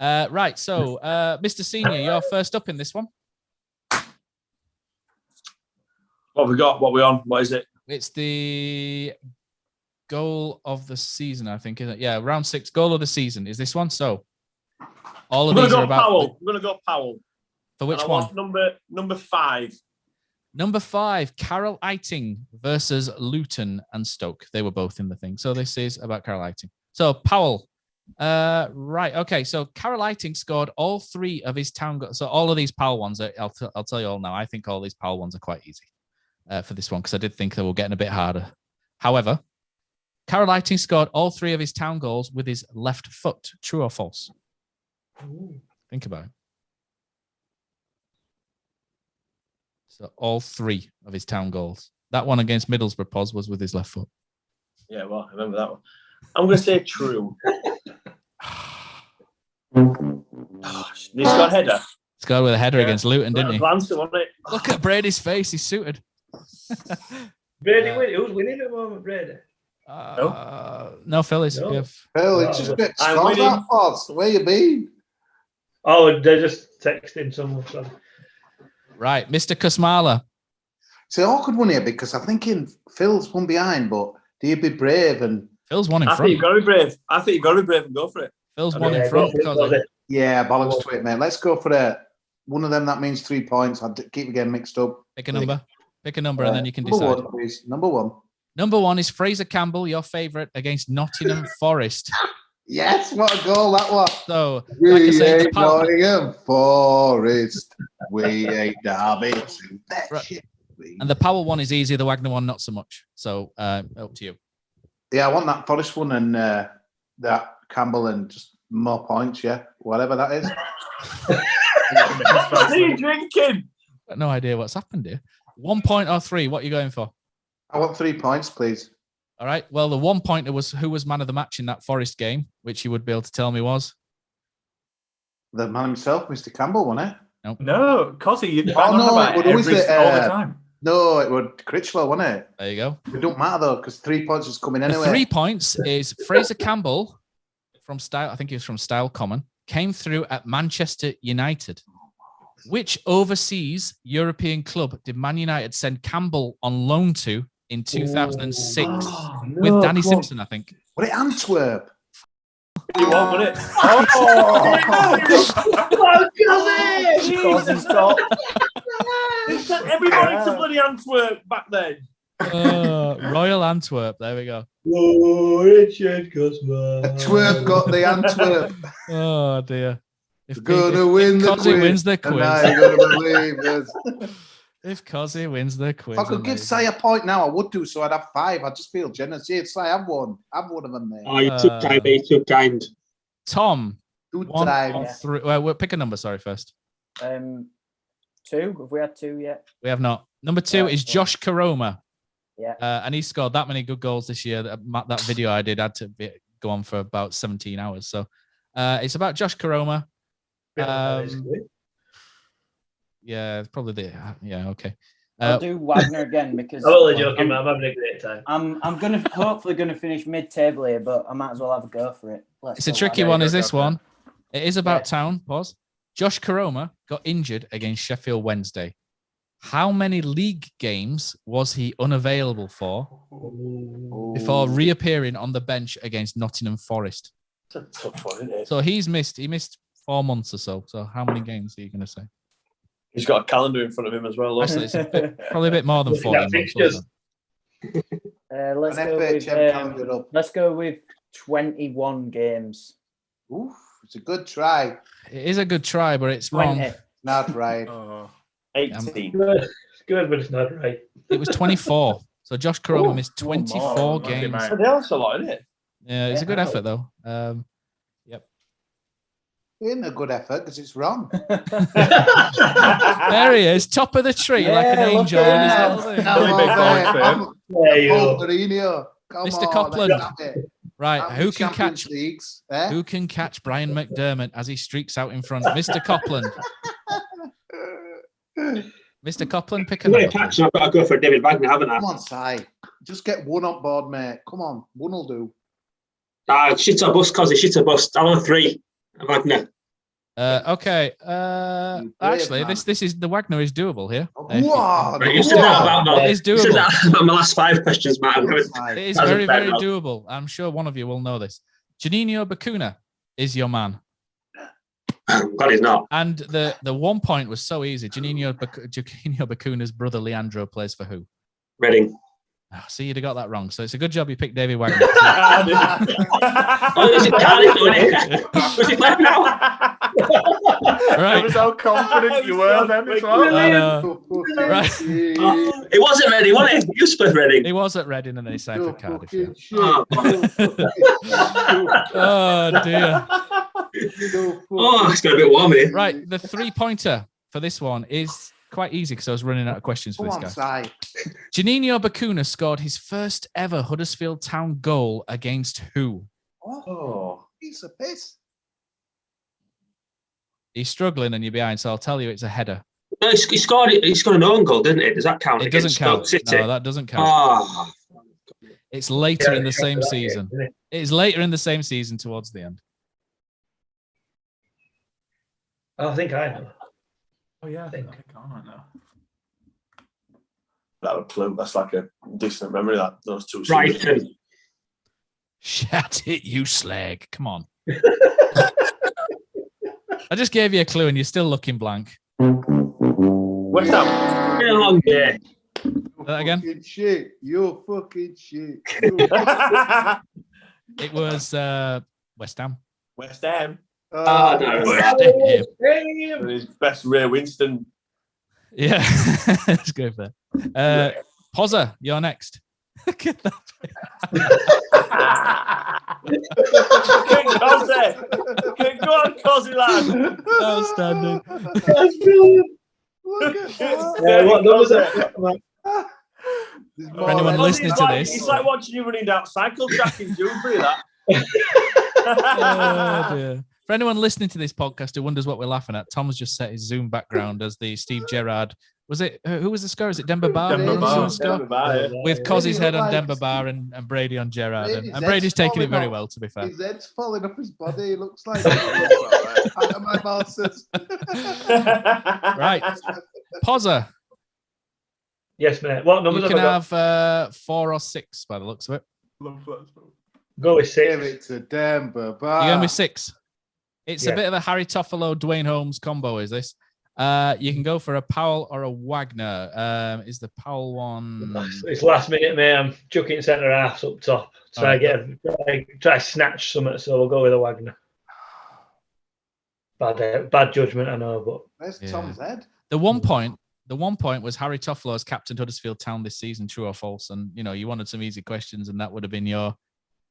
Right. So, Mr. Senior, you're first up in this one. What have we got? What are we on? What is it? It's the goal of the season, I think, isn't it? Yeah, round 6, goal of the season is this one. So, all of these are about. Powell. I'm going to go Powell. For which one? Number 5. Number 5, Carol Eiting versus Luton and Stoke. They were both in the thing. So this is about Carol Eiting. So Powell. Right. Okay. So Carol Eiting scored all 3 of his town goals. So all of these Powell ones, I'll tell you all now. I think all these Powell ones are quite easy for this one because I did think they were getting a bit harder. However, Carol Eiting scored all 3 of his town goals with his left foot. True or false? Think about it. So all 3 of his town goals. That one against Middlesbrough Poz was with his left foot. Yeah, well, I remember that one. I'm going to say true. He's got a header. He's got with a header against Luton, didn't he? Ransom on it. Look at Brady's face. He's suited. Brady, who's winning at the moment, Brady? No, Phil is. No. Phil, it's just a bit I'm scored winning. that Poz. Where you been? Oh, they're just texting someone. So. Right, Mr. Kusmala. It's an awkward one here because I'm thinking Phil's one behind, but do you be brave and Phil's one in I think front. you've got to be brave. I think you've got to be brave and go for it. Phil's one in front. yeah, bollocks to it, mate. Let's go for one of them. That means 3 points. I'll keep getting mixed up. Pick a number. Pick a number, and then you can number decide. 1, please. Number 1. Number 1 is Fraser Campbell, your favourite, against Nottingham Forest. Yes, what a goal that was. So, We like I say, the ain't Nottingham Forest. We ain't Derby. That shit. And the Powell one is easy. The Wagner one, not so much. So, up to you. Yeah, I want that Forest one and that Campbell and just more points, yeah. Whatever that is. What are you drinking? Got no idea what's happened here. 1 point or 3? What are you going for? I want 3 points, please. All right. Well, the 1 pointer was who was man of the match in that Forest game, which you would be able to tell me was The man himself, Mr. Campbell, wasn't it? No, Kosi, you bang on no, about it it was all the time. No, it would Critchlow, wasn't it? There you go. It don't matter though, because 3 points is coming The anyway. 3 points is Fraser Campbell from Style. I think he was from Style Common. Came through at Manchester United. Which overseas European club did Man United send Campbell on loan to in 2006 with Danny Simpson? I think. Was it Antwerp? You won't, will it? Cossy's top. Everybody to bloody Antwerp back then. Royal Antwerp. There we go. Oh, Richard Cosma. Twerp got the Antwerp. Oh dear. If Gonna win the Kosi quiz. wins the quiz. And now you're gonna believe us. If Kosi wins the quiz. If I could give Sai a point now, I would do so. I'd have 5. I just feel generous. Yeah, Sai, I've won. I've one of them there. Oh, you took time, mate. You took time. Tom. 2 1 times. or 3. Well, we'll pick a number. Sorry, first. 2. Have we had 2 yet? We have not. Number 2 is Josh Karoma. Yeah. And he scored that many good goals this year. That video I did had to go on for about 17 hours. So it's about Josh Karoma. Yeah, it's probably okay. I'll do Wagner again because I'm only joking, man. I'm having a great time. I'm hopefully gonna finish mid-table here, but I might as well have a go for it. It's a tricky one. Is this one? It is about town. Pause. Josh Karoma got injured against Sheffield Wednesday. How many league games was he unavailable for before reappearing on the bench against Nottingham Forest? It's a tough one, isn't it? So he missed 4 months or so. So how many games are you going to say? He's got a calendar in front of him as well. Actually, it's probably a bit more than 40 months. Let's go with 21 games. Oof, it's a good try. It is a good try, but it's wrong. Not right. 18. It's good, but it's not right. It was 24. So Josh Karoma missed 24 games. That's a lot, isn't it? Yeah, it's a good effort, though. Yep. It ain't a good effort because it's wrong. There he is, top of the tree, like an angel. Mr. Copland. Right, who can catch Brian McDermott as he streaks out in front? Mr. Copland. Mr. Copland, pick a number. Catch, I've got to go for David Wagner, haven't I? Come on, Si. Just get one on board, mate. Come on, one will do. Shit or bust, Kosi, shit or bust. I'm on 3. Wagner. Okay. Actually, this is the Wagner is doable here. You said that about it is doable. You said that about my last 5 questions, Matt. It is very, very doable. I'm sure one of you will know this. Juninho Bacuna is your man. God, he's not. And the 1 point was so easy. Juninho Bacuna's brother Leandro plays for who? Reading. Oh, see, you'd have got that wrong. So it's a good job you picked David Wagner. Is it Cardiff doing it? Was it left now? Right. That was how confident you were then as well. Right. It wasn't Reading, was it? You split Reading. He was at Reading and then he signed for Cardiff. Yeah. Oh, dear. It's got a bit warm here. Right, the 3-pointer for this one is quite easy because I was running out of questions for this guy. Juninho Bacuna scored his first ever Huddersfield Town goal against who? Piece of piss. He's struggling and you're behind, so I'll tell you it's a header. No, he scored an own goal, didn't it? Does that count? It doesn't count. City? No, that doesn't count. It's later in the same season. It is later in the same season towards the end. I think I know. Oh, yeah. I think I can't now. That would clue. That's like a distant memory, those two. Brighton. Shut it, you slag. Come on. I just gave you a clue and you're still looking blank. What's that? Been a long day. That again? Fucking shit. You're fucking shit. It was West Ham. West Ham. No. And his best Ray Winston. Yeah, let's go for that. Pozza, you're next. Look at that. Go on, Kosi, lad. Outstanding. That's brilliant. What numbers are For anyone listening to this, it's like watching you running down cycle track in Dewsbury. That. Oh, dear. For anyone listening to this podcast who wonders what we're laughing at, Tom's just set his Zoom background as the Steve Gerrard. Was it who was the scorer? Is it Demba Ba? Demba Ba. With Kozi's head on Demba Ba and Brady on Gerrard. And Brady's taking it very well, to be fair. His head's falling off his body. He looks like my bosses. Right. Pozza. Yes, mate. What numbers You can have I got? have 4 or 6 by the looks of it. Love that. Go with Give 6. it to Denver. You're going with 6. It's a bit of a Harry Toffolo, Dwayne Holmes combo, is this? You can go for a Powell or a Wagner. Is the Powell one? It's last minute, mate. I'm chucking centre halves up top. Try to snatch something, so we'll go with a Wagner. Bad judgment, I know, but Where's Tom's head? The one point was Harry Toffolo has captained Huddersfield Town this season, true or false? And you wanted some easy questions, and that would have been your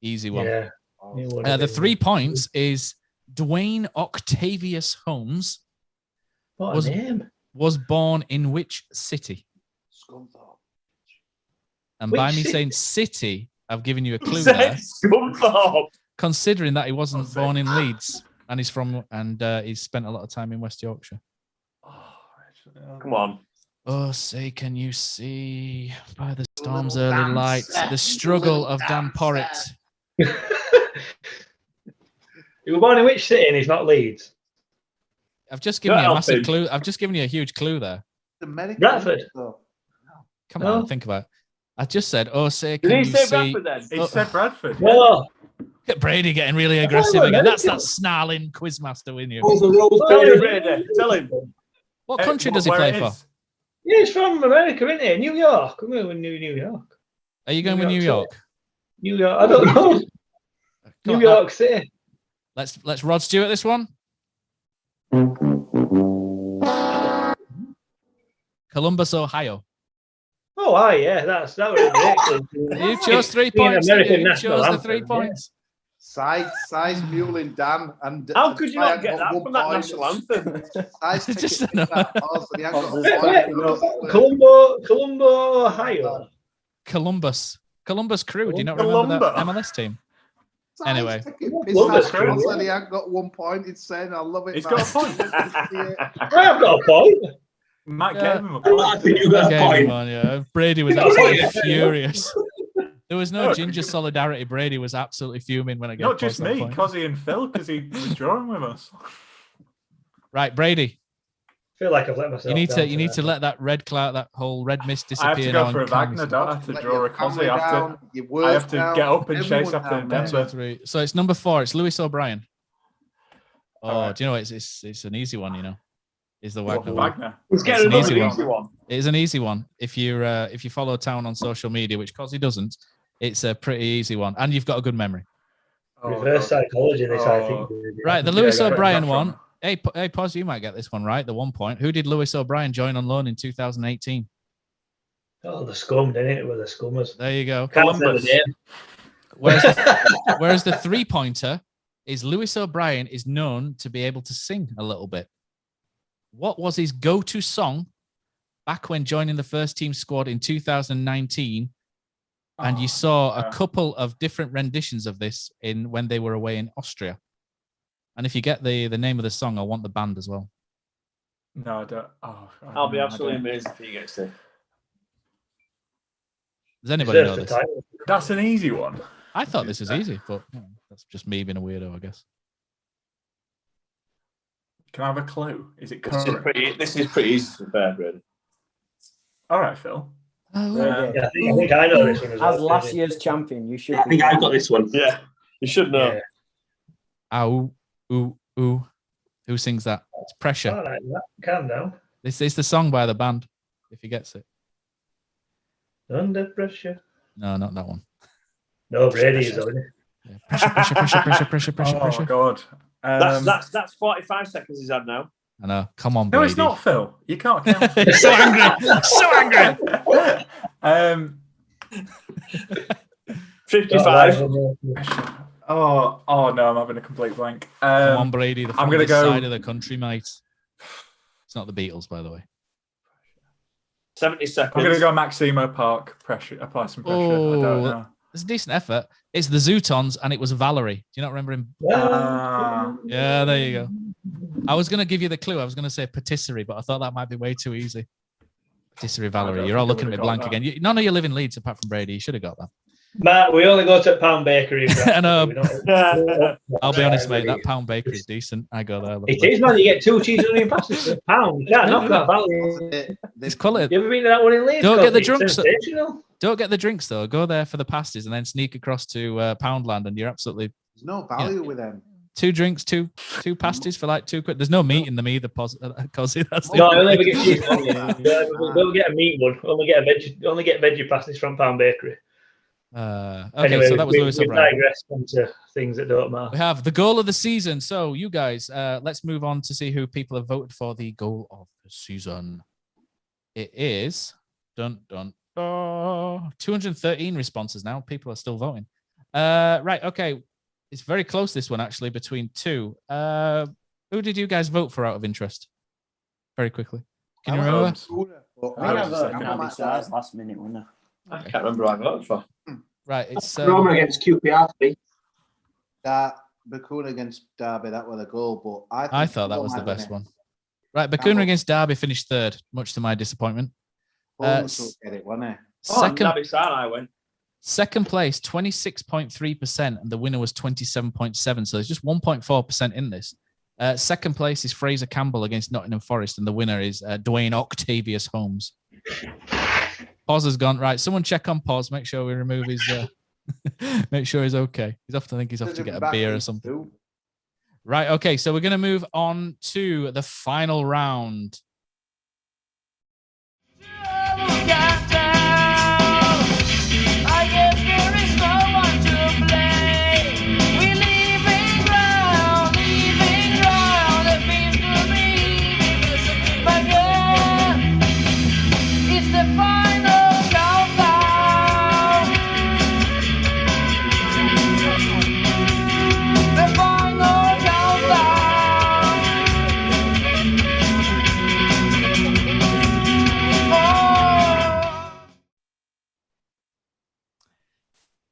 easy one. Yeah. The 3 points is Dwayne Octavius Holmes. What a name. Was born in which city? Scunthorpe. And Which by me city? saying city, I've given you a clue there. Scunthorpe. Considering that he wasn't born in Leeds and he's spent a lot of time in West Yorkshire. Come on. Oh, say, can you see by the storm's early light the struggle of Dan Porritt? He was born in which city and he's not Leeds? I've just given you a massive clue. I've just given you a huge clue there. Bradford. Come on, think about it. I just said, oh, say, can Did you he say see? Bradford then? He said Bradford. Oh, Look at Brady getting really aggressive again. That's that snarling quizmaster in you. Tell him, Brady. Tell him. What country does he play for? yeah, he's from America, isn't he? New York. I'm going with New York. Are you going with New York? New York. I don't know. New York City. Let's Rod Stewart this one. Columbus, Ohio. Oh, yeah, that was great. You chose 3 Being points. American You national chose the anthem, 3 points. Size muling Dan. And How could you not get that from that national anthem? Just Colombo, Ohio. Columbus Crew. Do you not remember that MLS team? Anyway, Columbus Crew. He ain't got 1 point. It's saying, I love it. He's got a point. I have got a point. Matt gave him a I point. think you got a point. Yeah. Brady was absolutely furious. There was no ginger solidarity. Brady was absolutely fuming when I gave Not just points me, on point. Kosi and Phil, because he was drawing with us. Right, Brady. I feel like I've let myself. You need to let that red cloud, that whole red mist disappear. I have to go for a Wagner. Don't have to draw a Kosi. I have to get up and chase after Denver. So it's number 4. It's Lewis O'Brien. Oh, do you know it's an easy one? Is the Wagner one? Let's get another easy one. It is an easy one. If you follow Town on social media, which Kosi doesn't, it's a pretty easy one, and you've got a good memory. Reverse psychology. This I think. Right, the Lewis O'Brien one. Hey, Pozza, you might get this one right. The 1 point. Who did Lewis O'Brien join on loan in 2018? Oh, the scum, didn't it? With the scummers. There you go. Columbus. Whereas the 3-pointer is Lewis O'Brien is known to be able to sing a little bit. What was his go-to song back when joining the first team squad in 2019? And you saw a couple of different renditions of this when they were away in Austria. And if you get the name of the song, I want the band as well. No, I don't. I'll be absolutely amazed if he gets it. Does anybody know this? That's an easy one. I thought this was easy, but that's just me being a weirdo, I guess. Can I have a clue? Is it This is pretty easy to prepare, Brady. All right, Phil. I think I know this one as well. As last year's champion, you should. I think I've got this one. Yeah, you should know. Ow, ooh, ooh. Who sings that? It's Pressure. All right, calm down. This is the song by the band, if he gets it. Under pressure. No, not that one. No, Brady is on it. Yeah. Pressure. Oh, God. That's 45 seconds he's had now. I know. Come on, Brady. No, it's not, Phil. You can't count. He's so angry. So angry. 55. Oh no, I'm having a complete blank. Come on, Brady. The I'm gonna go side of the country, mate. It's not the Beatles, by the way. 70 seconds. I'm gonna go Maximo Park. Pressure. Apply some pressure. I don't know. It's a decent effort. It's the Zootons, and it was Valerie. Do you not remember him? Yeah, there you go. I was going to give you the clue. I was going to say patisserie, but I thought that might be way too easy. Patisserie Valerie. You're all looking at me blank again. None of you live in Leeds apart from Brady. You should have got that. Matt, we only go to Pound Bakery. I know. I'll be honest, mate. That Pound Bakery is decent. I go there. It is, man. You get 2 cheese and onion pastas for £1. You can't knock that Valerie. It's quality. You ever been to that one in Leeds? Don't get the drunk. Don't get the drinks though. Go there for the pasties and then sneak across to Poundland, and you're absolutely. There's no value with them. 2 drinks, two pasties for like £2. There's no meat in them either, Kosi. That's the No, I only ever get cheese. Don't get a meat one. Only get veggie pasties from Pound Bakery. Okay, Anyway, so that was Lewis we O'Brien. digress onto things that don't matter. We have the goal of the season. So you guys, let's move on to see who people have voted for the goal of the season. It is 213 responses now. People are still voting. Right, okay. It's very close, this one, actually, between 2. Who did you guys vote for out of interest? Very quickly. Can you remember? I voted Naby Sarr's last minute winner. I can't remember who I voted for. Right, it's Roma against QPR. That Bakuna against Derby, that was a goal, but I thought that was the best one. Right, Bakuna against Derby finished 3rd, much to my disappointment. Get it, wasn't it? Naby Sarr, I went. Second place, 26.3%, and the winner was 27.7%. So there's just 1.4% in this. Second place is Fraser Campbell against Nottingham Forest, and the winner is Dwayne Octavius Holmes. Poz has gone. Right, someone check on Poz. Make sure we remove his... make sure he's okay. I think he's off to get a beer or something. Right, okay, so we're going to move on to the final round.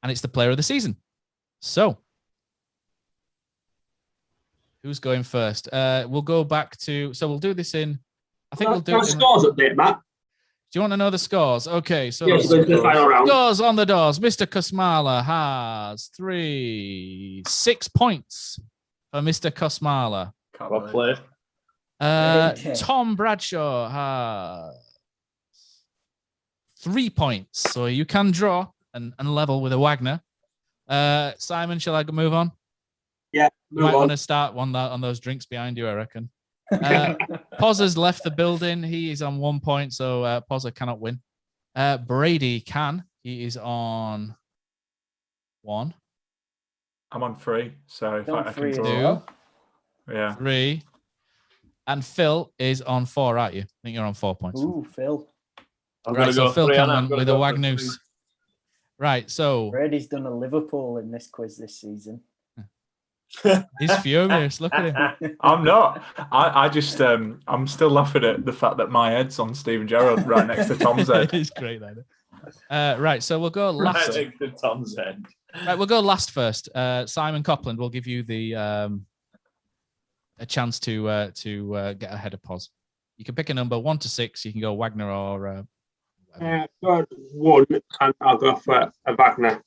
And it's the player of the season. So, who's going first? We'll go back to... So we'll do this in... I think we'll do it in... Scores update, Matt. Do you want to know the scores? Okay, so Yes, the final round. Scores on the doors. Mr. Kosmala has 6 points for Mr. Kosmala. Well played. Tom Bradshaw has 3 points. So you can draw and level with a Wagner. Simon, shall I move on? Yeah. You might want to start on those drinks behind you, I reckon. Pozza's left the building. He is on 1 point, so Pozza cannot win. Brady can. He is on 1. I'm on 3, so if I can 3 draw. 2. Yeah. 3. And Phil is on 4, aren't you? I think you're on 4 points. Ooh, Phil. Right, so Phil can win with a Wagnus. Right, so Brady's done a Liverpool in this quiz this season. he's furious. Look at him. I'm not. I just I'm still laughing at the fact that my head's on Steven Gerrard right next to Tom's head. It's great, that. Right, so we'll go last. Right next to Tom's head. Right, we'll go last first. Simon Copland will give you the a chance to get ahead of Poz. You can pick a number 1 to 6. You can go Wagner or. 1, and I'll go for a Wagner.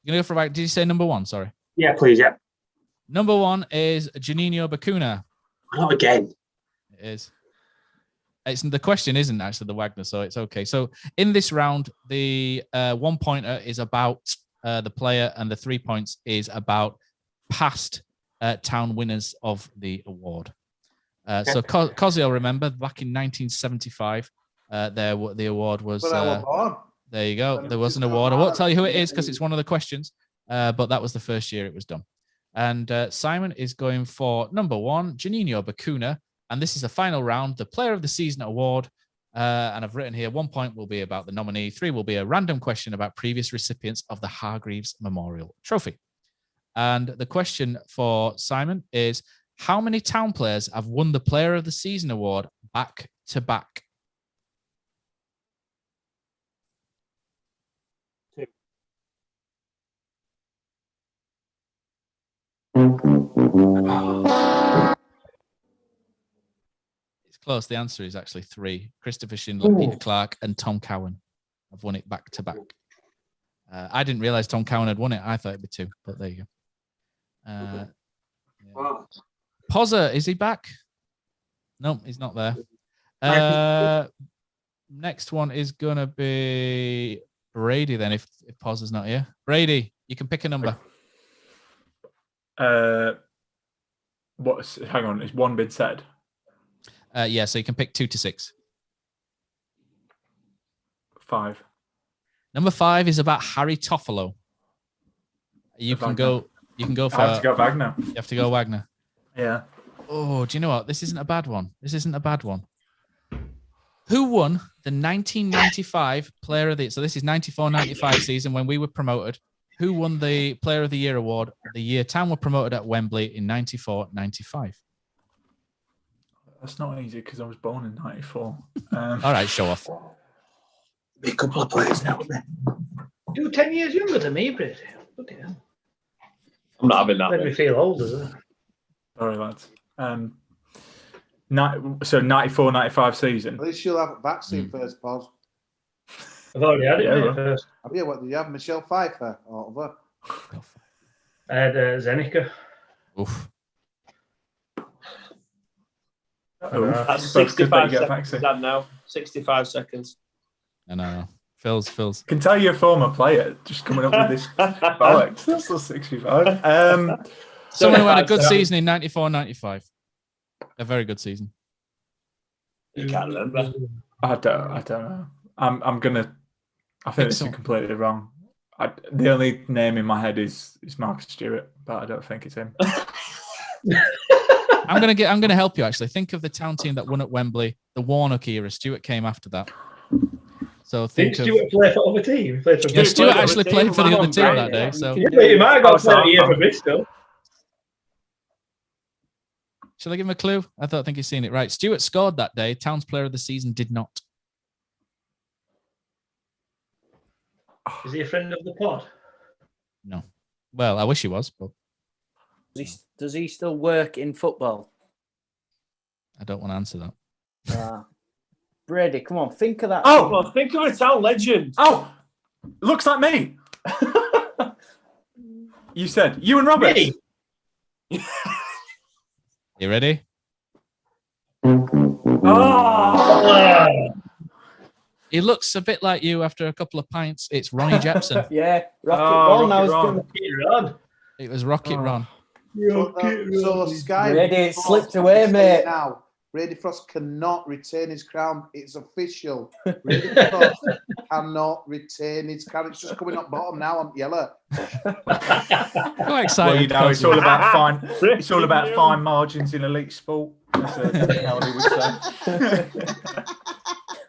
You're gonna go for Wagner. Did you say number 1? Sorry. Yeah, please. Yeah. Number 1 is Juninho Bakuna. Not again. It is. The question isn't actually the Wagner, so it's okay. So in this round, the 1 pointer is about the player, and the 3 points is about past town winners of the award. So Kosi will remember back in 1975, the award was. There you go. There was an award. I won't tell you who it is because it's one of the questions, but that was the first year it was done. And Simon is going for number 1, Juninho Bakuna. And this is the final round, the Player of the Season award. And I've written here 1 point will be about the nominee. 3 will be a random question about previous recipients of the Hargreaves Memorial Trophy. And the question for Simon is, how many town players have won the Player of the Season award back to back? 2. It's close. The answer is actually 3. Christopher Schindler, Peter Clark, and Tom Cowan have won it back to back. I didn't realize Tom Cowan had won it. I thought it'd be 2, but there you go. Yeah. Pozza, is he back? No, he's not there. Next one is gonna be Brady then, if Pozza's not here. Brady, you can pick a number. Hang on, is one been said? Yeah, so you can pick 2 to 6. 5. Number 5 is about Harry Toffolo. You can go for. I have to go Wagner. You have to go Wagner. Yeah. Oh, do you know what? This isn't a bad one. Who won the 1995 Player of the Year? So this is 94-95 season when we were promoted. Who won the Player of the Year award the year Town were promoted at Wembley in 94-95? That's not easy because I was born in 94. All right, show off. Be a couple of players now. You're 10 years younger than me, Brady. Bloody hell. I'm not having that. Made me feel old, doesn't it? Sorry, lads. So 94-95 season. At least you'll have a vaccine first, Pos. I've already had it Yeah, first. Have you? What did you have? Michelle Pfeiffer or other? I had Zenica. Oof. That's Folks, good that 65 you get a seconds vaccine. done now. 65 seconds. No. Phil's. I can tell you're a former player just coming up with this bollocks. That's still 65. Someone who had a good season in 94-95. A very good season. You can't remember. I don't know. I think this is completely wrong. The only name in my head is Marcus Stewart, but I don't think it's him. I'm gonna help you actually. Think of the Town team that won at Wembley, the Warnock era. Stewart came after that. So Did Stewart play for other team? He played for Yeah, Stewart actually played for the other team that day. So yeah, but he might have got 30 years for Bristol. shall I give him a clue? I think he's seen it right. Stewart scored that day. Town's Player of the Season did not. Is he a friend of the pod? No. Well, I wish he was, but Does he still work in football? I don't want to answer that. Brady, come on, think of that. Oh, well, think of a Town legend. Oh, looks like me. You said Ewan Roberts. Me? You ready? Oh! He looks a bit like you after a couple of pints. It's Ronnie Jepson. Yeah, Rocket Ron. It was Rocket Ron. So Sky Brady, it slipped away, mate. Now, Brady Frost cannot retain his crown. It's official. Brady Frost cannot retain his crown. It's just coming up bottom now on yellow. Quite excited. Well, it's all about fine. It's all about fine margins in elite sport. That's how he would say.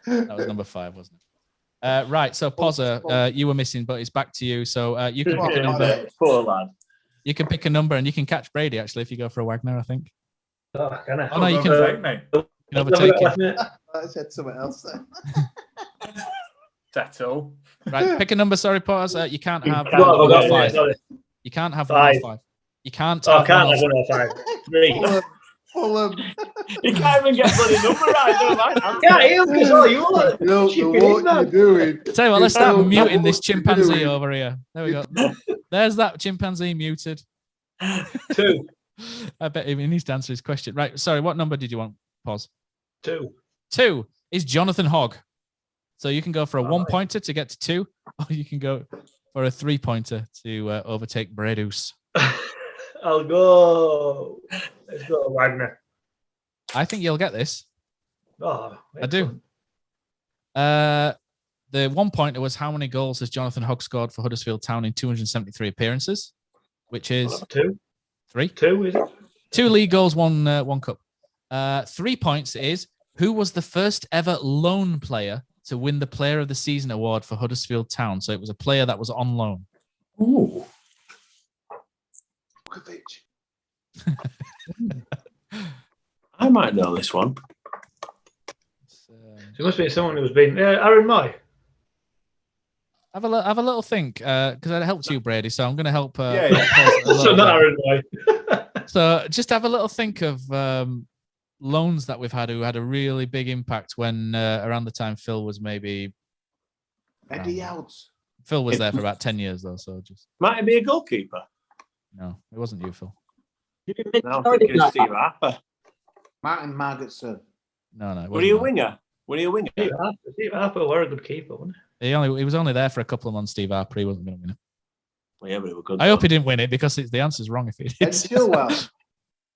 That was number 5, wasn't it? Right. So Pozza, you were missing, but it's back to you. So you can pick a number. Poor lad. You can pick a number, and you can catch Brady actually if you go for a Wagner. I think. Oh, can I? Oh no, you can overtake him. I said something else then. Settle. Right, pick a number. Sorry, Pozza. You can't have Well, one or yeah, 5. sorry. You can't have 5. 1 or 5. You can't. Oh, I have can't 1 have or 1 or 5. 3. Fulham. You can't even get bloody number right. Don't mind. I can't hear because all you are. You don't know what you're doing. Tell you what, let's start You don't muting know this what you're chimpanzee doing. over here. There we go. There's that chimpanzee muted. 2. I bet he needs to answer his question. Right. Sorry, what number did you want? Pause. 2. 2 is Jonathan Hogg. So you can go for a 1-pointer to get to 2, or you can go for a 3-pointer to overtake Bredus. I'll go. Let's go Wagner. I think you'll get this. Oh, I do. The 1-pointer was how many goals has Jonathan Hogg scored for Huddersfield Town in 273 appearances, which is 2. 3. 2, is it? 2 league goals, 1 cup. 3 points is who was the first ever loan player to win the Player of the Season award for Huddersfield Town. So it was a player that was on loan. Ooh. I might know this one. It must be someone who's been. Aaron Moy. Have a little think, because it helped you, Brady. So I'm going to help. So not Aaron Moy. So just have a little think of loans that we've had who had a really big impact when around the time Phil was maybe. Eddie Outs. Phil was there for about 10 years though, so just. Might it be a goalkeeper? No, it wasn't you, Phil. No, I'm thinking of Steve Harper. Martin Margetson. No. Were he a winger? Were he a winger? Steve Harper were a good keeper, wasn't He was only there for a couple of months, Steve Harper. He wasn't going to win it. Well, yeah, but it was good. I hope he didn't win it because the answer's wrong if he did. Ben Chilwell.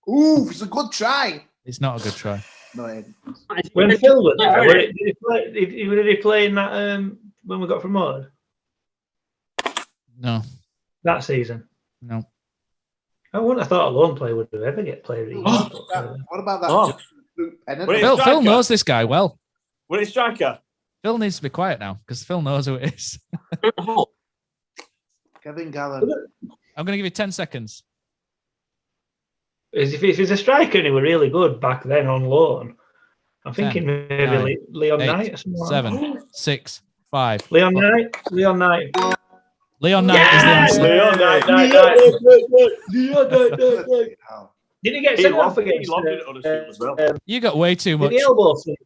Ooh, it's a good try. It's not a good try. No, it ain't. When Phil was there, did he play in that when we got promoted? No. That season? No. I wouldn't have thought a lone player would ever get played. What about that? Oh. Pennant? Phil knows this guy well. What is striker? Phil needs to be quiet now because Phil knows who it is. Kevin Gallen. I'm going to give you 10 seconds. If he's a striker and he were really good back then on loan, I'm thinking 10, maybe 9, Leon 8, Knight or something. 7, 6, 5. Leon Knight. Leon Knight. Leon Knight is the answer. Leon Knight. Didn't he get sent off against? He loved it at Huddersfield as well. You got way too much. Did he elbow someone?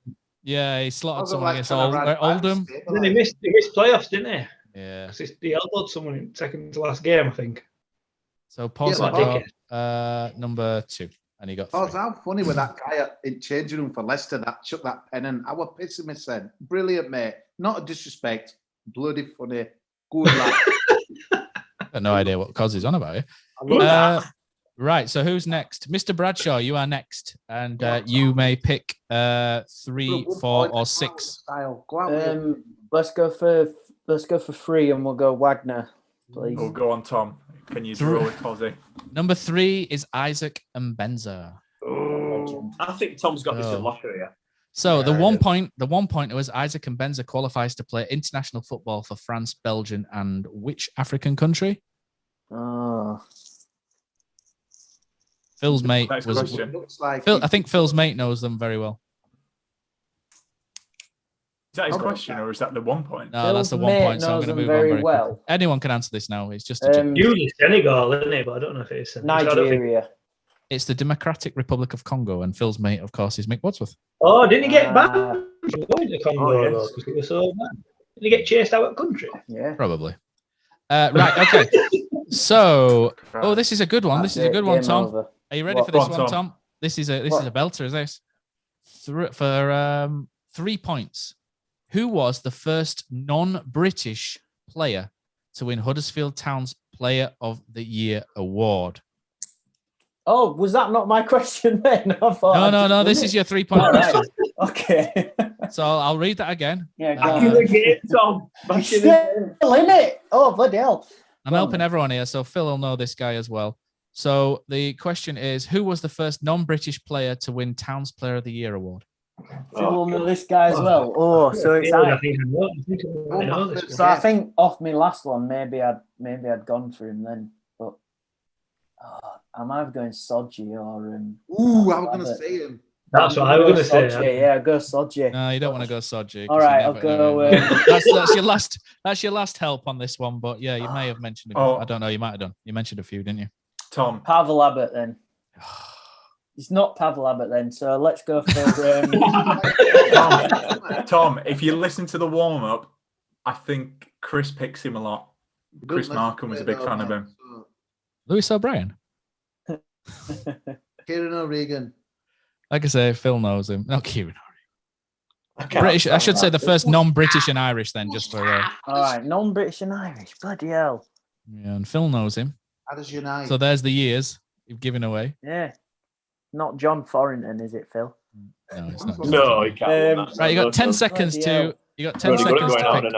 Yeah, he slotted I've got someone like against kind of red Oldham. backs, Then he missed playoffs, didn't he? Yeah. He elbowed someone in second to last game, I think. So Pozza Yeah, got number 2, and he got 3. Oh, how funny with that guy in changing room for Leicester that chucked that pen in. I was pissing myself. Brilliant, mate. Not a disrespect. Bloody funny. Good lad. I've got no idea what Kozi's on about here. Right, so who's next? Mr. Bradshaw, you are next. And you may pick 3, 4, or 6. Go out with it. Let's go for 3 and we'll go Wagner, please. We'll go on, Tom. Can you draw with Kosi? Number 3 is Isaac Mbenza. I think Tom's got this in locker here. So the 1 point was Isaac Mbenza qualifies to play international football for France, Belgium, and which African country? Oh. Phil's mate Next was. question. Looks like Phil, I think Phil's mate knows them very well. Is that his question, or is that the 1 point? No, that's the 1 point. So I'm going to move on very well. Anyone can answer this now. It's just usually Senegal, isn't it? But I don't know if it's Nigeria. It's the Democratic Republic of Congo, and Phil's mate, of course, is Mick Wadsworth. Oh, didn't he get back from going to Congo though? Because it was so bad. Did he get chased out of the country? Yeah, probably. Right. Okay. So, this is a good one. This is a good one, Tom. Over. Are you ready for this one, Tom? This is a belter, is this? For 3 points. Who was the first non-British player to win Huddersfield Town's Player of the Year award? Oh, was that not my question then? I thought no. This is your 3 point question. Okay. So I'll read that again. Yeah, Back in the game, Tom. Back in the still in it. Oh, bloody hell. I'm helping everyone here, so Phil will know this guy as well. So the question is, who was the first non-British player to win Town's Player of the Year award? Phil will know this guy as well. Oh, so it's so I think off my last one, maybe I'd gone for him then, but I'm either going Sodji or Ooh, I was going to say him. That's what I was going to say. Yeah, go Sodji. No, you don't want to go Sodji. All right, I'll go. That's your last help on this one, but yeah, you may have mentioned him. I don't know. You might have done. You mentioned a few, didn't you? Tom. Pavel Abbott then. It's not Pavel Abbott then, so let's go for Tom, if you listen to the warm-up, I think Chris picks him a lot. Chris Markham was a big fan of him. Lewis O'Brien. Kieran O'Regan. Like I say, Phil knows him. No, Kieran O'Regan. British. I should say the first non-British and Irish then, just for. All right, non-British and Irish. Bloody hell. Yeah, and Phil knows him. How does Unite? So there's the years you've given away. Yeah. Not John Thornton, is it, Phil? No, it's not. No, he can't. Right, you got 10 seconds to. You got 10 seconds to pick.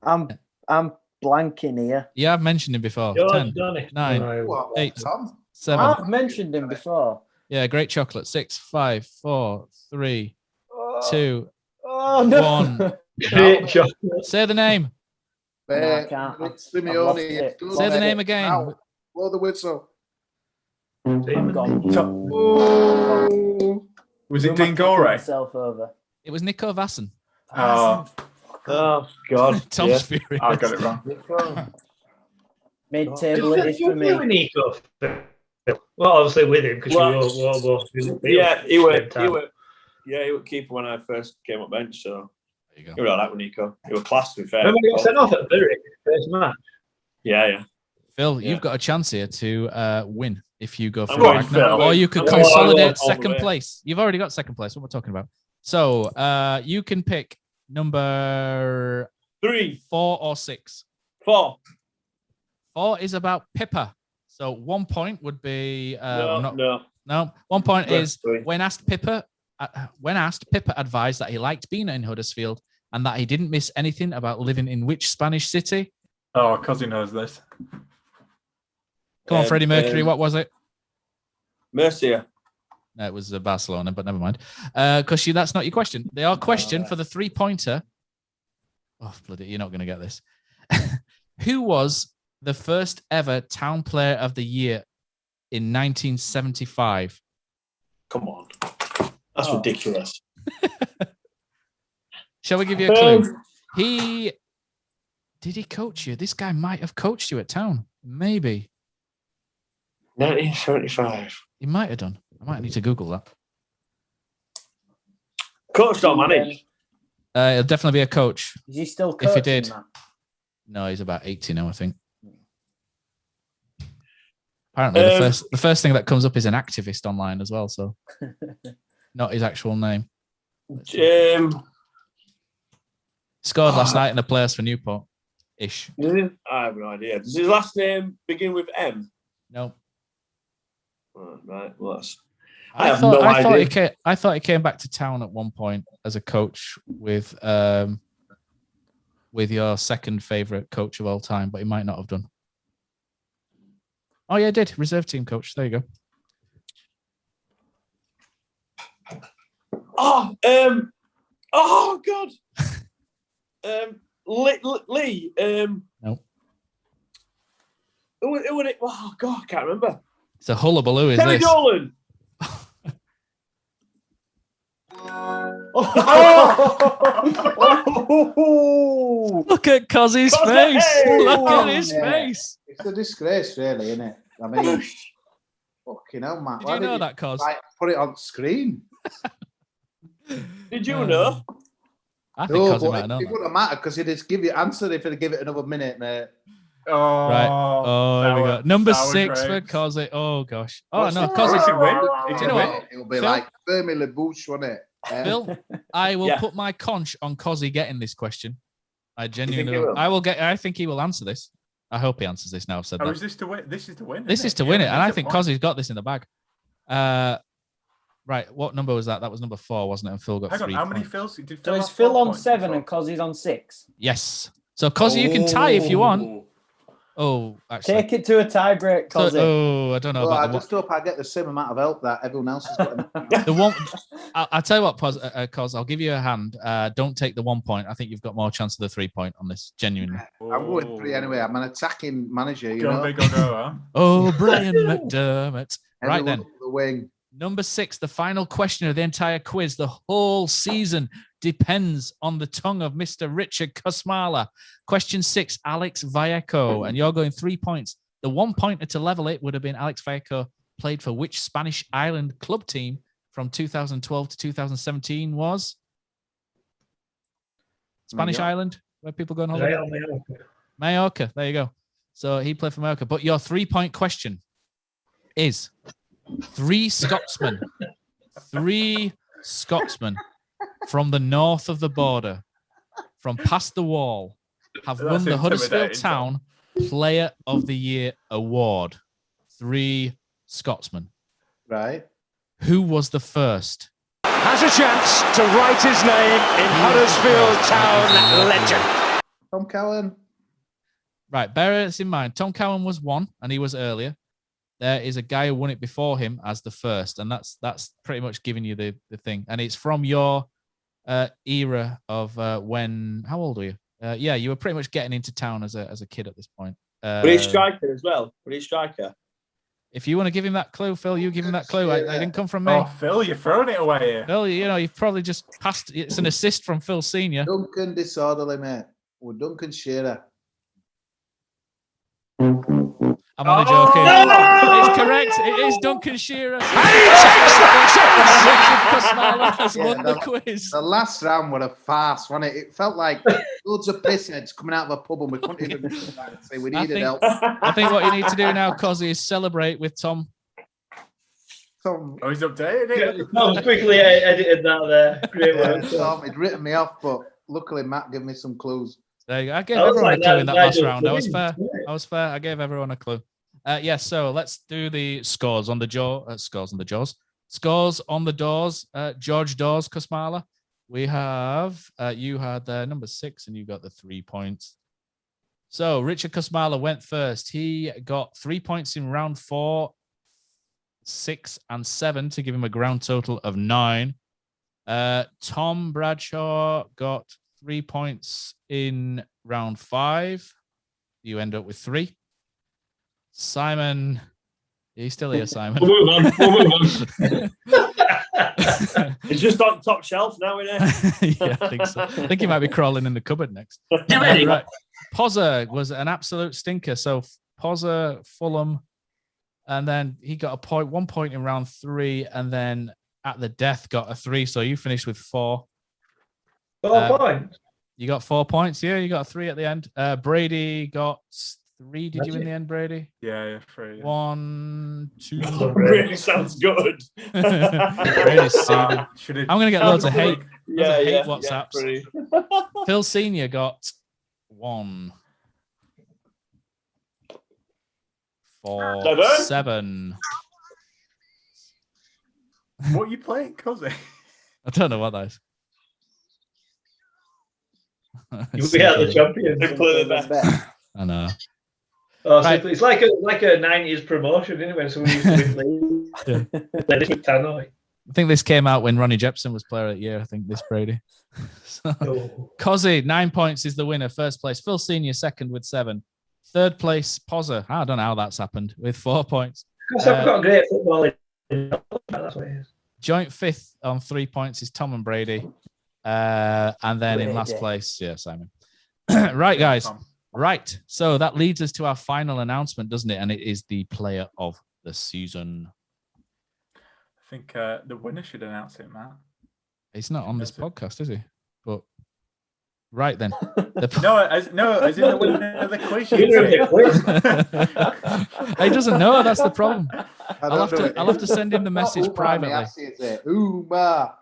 I'm blanking here. Yeah, I've mentioned him before. 10, 9, 8, 7. I've mentioned him before. Yeah, great chocolate. 6, 5, 4, 3, 2, Oh no! 1. Great chocolate. Say the name. No, I can't. Simeone. Say the name again. Blow the whistle. I'm gone. Was it Dean Gorey? Myself over. It was Nico Vassen. Oh, God. Tom's furious. I got it wrong. Mid-table it is for me. Nico. Well, obviously with him because Yeah, he went. Yeah, he was keeper when I first came up bench. So there you go. he was all right with Nico. He was class, to be fair. Remember he got sent off at Berwick first match. Yeah. Phil, you've got a chance here to win if you go for going Wagner, Phil. or you could I'm going consolidate all the second way. place. You've already got second place. What we're talking about. So you can pick number 3, 4 or 6? 4. 4 is about Pippa. So 1 point would be No. 1 point is Three. when asked, Pippa advised that he liked being in Huddersfield and that he didn't miss anything about living in which Spanish city? Oh, Kosi knows this. Come on, Freddie Mercury. What was it? Murcia. No, it was Barcelona, but never mind. Because that's not your question. Your question for the 3-pointer. Oh, bloody! You're not going to get this. Who was the first ever Town Player of the Year in 1975? Come on, that's ridiculous. Shall we give you a clue? Did he coach you? This guy might have coached you at Town. Maybe. 1975. He might have done. I might need to Google that. Coach or managed? He'll definitely be a coach. Is he still coaching? If he did. That? No, he's about 80 now, I think. Apparently, the first thing that comes up is an activist online as well, so not his actual name. Scored last night in the playoffs for Newport-ish. I have no idea. Does his last name begin with M? No. Oh, right. Well, that's. I thought he came back to Town at one point as a coach with your second favourite coach of all time, but he might not have done. Oh yeah, he did. Reserve team coach. There you go. Oh God. Lee. No. Who was it? Oh God, I can't remember. It's a hullabaloo, is Terry this? Dolan. Look at Kozi's face. Look at his face. It's a disgrace, really, isn't it? I mean, fucking hell, Matt. Did you know that, Koz? Put it on screen. Did you know? I think Kozi might know. It wouldn't matter because he'd just give you answer if he'd give it another minute, mate. Oh, right. Oh, there we go. Number 6 grapes. for Kozi. Oh, gosh. Oh, What's no. the- Kozi. should win. Do you know what? It'll be Phil? like Fermi Le Bouche, won't it? Phil, I will Yeah. put my conch on Kozi getting this question. I genuinely he will. will? I think he will answer this. I hope he answers this now. I've said Oh, that. is this to win? This is to win. This isn't is to win it. Yeah, And I that's a think point. Kozi's got this in the bag. Right. What number was that? That was number 4, wasn't it? And Phil got Hang on, 3 how many points. Phils? Did So Phil is have Phil 4 on points 7 before? and Kozi's on 6? Yes. So Kozi, you can tie if you want. Oh, actually. Take it to a tie break, Kozi. I don't know Well, I about just hope I get the same amount of help that everyone else has got. the one. I'll tell you what, Koz, I'll give you a hand. Don't take the 1 point. I think you've got more chance of the 3 point on this, genuinely. I'm going 3 anyway. I'm an attacking manager, you Go know. big or go, huh? Oh, Brian McDermott. Right Everyone then. up the wing. Number 6, the final question of the entire quiz. The whole season depends on the tongue of Mr. Richard Kosmala. Question 6, Alex Vallejo. And you're going 3 points. The 1 pointer to level it would have been Alex Vallejo played for which Spanish island club team from 2012 to 2017 was? Spanish island, where people go on holiday? Mallorca. There you go. So he played for Mallorca. But your 3 point question is 3 Scotsmen from the north of the border, from past the wall, have That's won the Huddersfield intimidating, Town Player of the Year award. 3 Scotsmen. Right. Who was the first? Has a chance to write his name in Huddersfield Town legend. Tom Cowan. Right, bear this in mind. Tom Cowan was 1, and he was earlier. There is a guy who won it before him as the first, and that's pretty much giving you the thing. And it's from your era of when. How old were you? Yeah, you were pretty much getting into Town as a kid at this point. Were he a striker as well? Were he a striker? If you want to give him that clue, Phil, you give him that clue. I didn't come from me. Oh, Phil, you're throwing it away here. Phil, you've probably just passed. It's an assist from Phil Senior. Duncan Disorderly, mate. Or Duncan Shearer. I'm only joking. It's correct. It is Duncan Shearer. And he takes that Kosmala has won the quiz. The last round was a farce, wasn't it? It felt like loads of pissheads coming out of a pub and we couldn't even say we needed help. I think what you need to do now, Kosi, is celebrate with Tom. Tom, he's updated it. Tom quickly edited that there. Great work. Tom, he'd written me off, but luckily Matt gave me some clues. There you go. I gave everyone a clue in that last round. I was fair. I was fair. I gave everyone a clue. Yes. So let's do the scores on the scores on the jaws. Scores on the doors. George Dawes, Kusmala. We have you had number 6, and you got the 3 points. So Richard Kusmala went first. He got 3 points in round 4, 6, and 7 to give him a ground total of 9. Tom Bradshaw got 3 points in round 5. You end up with 3. Simon, he's still here, Simon. We'll move on. It's just on top shelf now, isn't it? Yeah, I think so. I think he might be crawling in the cupboard next. Right. Pozza was an absolute stinker. So Pozza, Fulham, and then he got 1 point in round 3, and then at the death got a 3. So you finished with 4. 4 points. You got 4 points. Yeah, you got a 3 at the end. Brady got 3. Did you in the end, Brady? Yeah, 3. Yeah. 1, 2. Brady sounds good. Brady's seething. I'm going to get loads of hate. Yeah, WhatsApps. Phil Senior got 1. 4, 7. What are you playing, Kosi? I don't know what that is. We are the champions. They play the best. I know. Oh, so right. It's like a 90s promotion, isn't it? When someone used to win league. With Tannoy. I think this came out when Ronnie Jepson was player of the year. I think this Brady. Kosi, 9 points is the winner. First place. Phil Senior second with 7. Third place, Pozza. I don't know how that's happened with 4 points. Because I've got great football. That's what it is. Joint fifth on 3 points is Tom and Brady. And then in last place, Simon. Right, guys. Right. So that leads us to our final announcement, doesn't it? And it is the player of the season. I think the winner should announce it, Matt. He's not on this podcast, is he? But right then. As in the winner of the quiz. He doesn't know. That's the problem. I'll have to send him the message privately. Uma.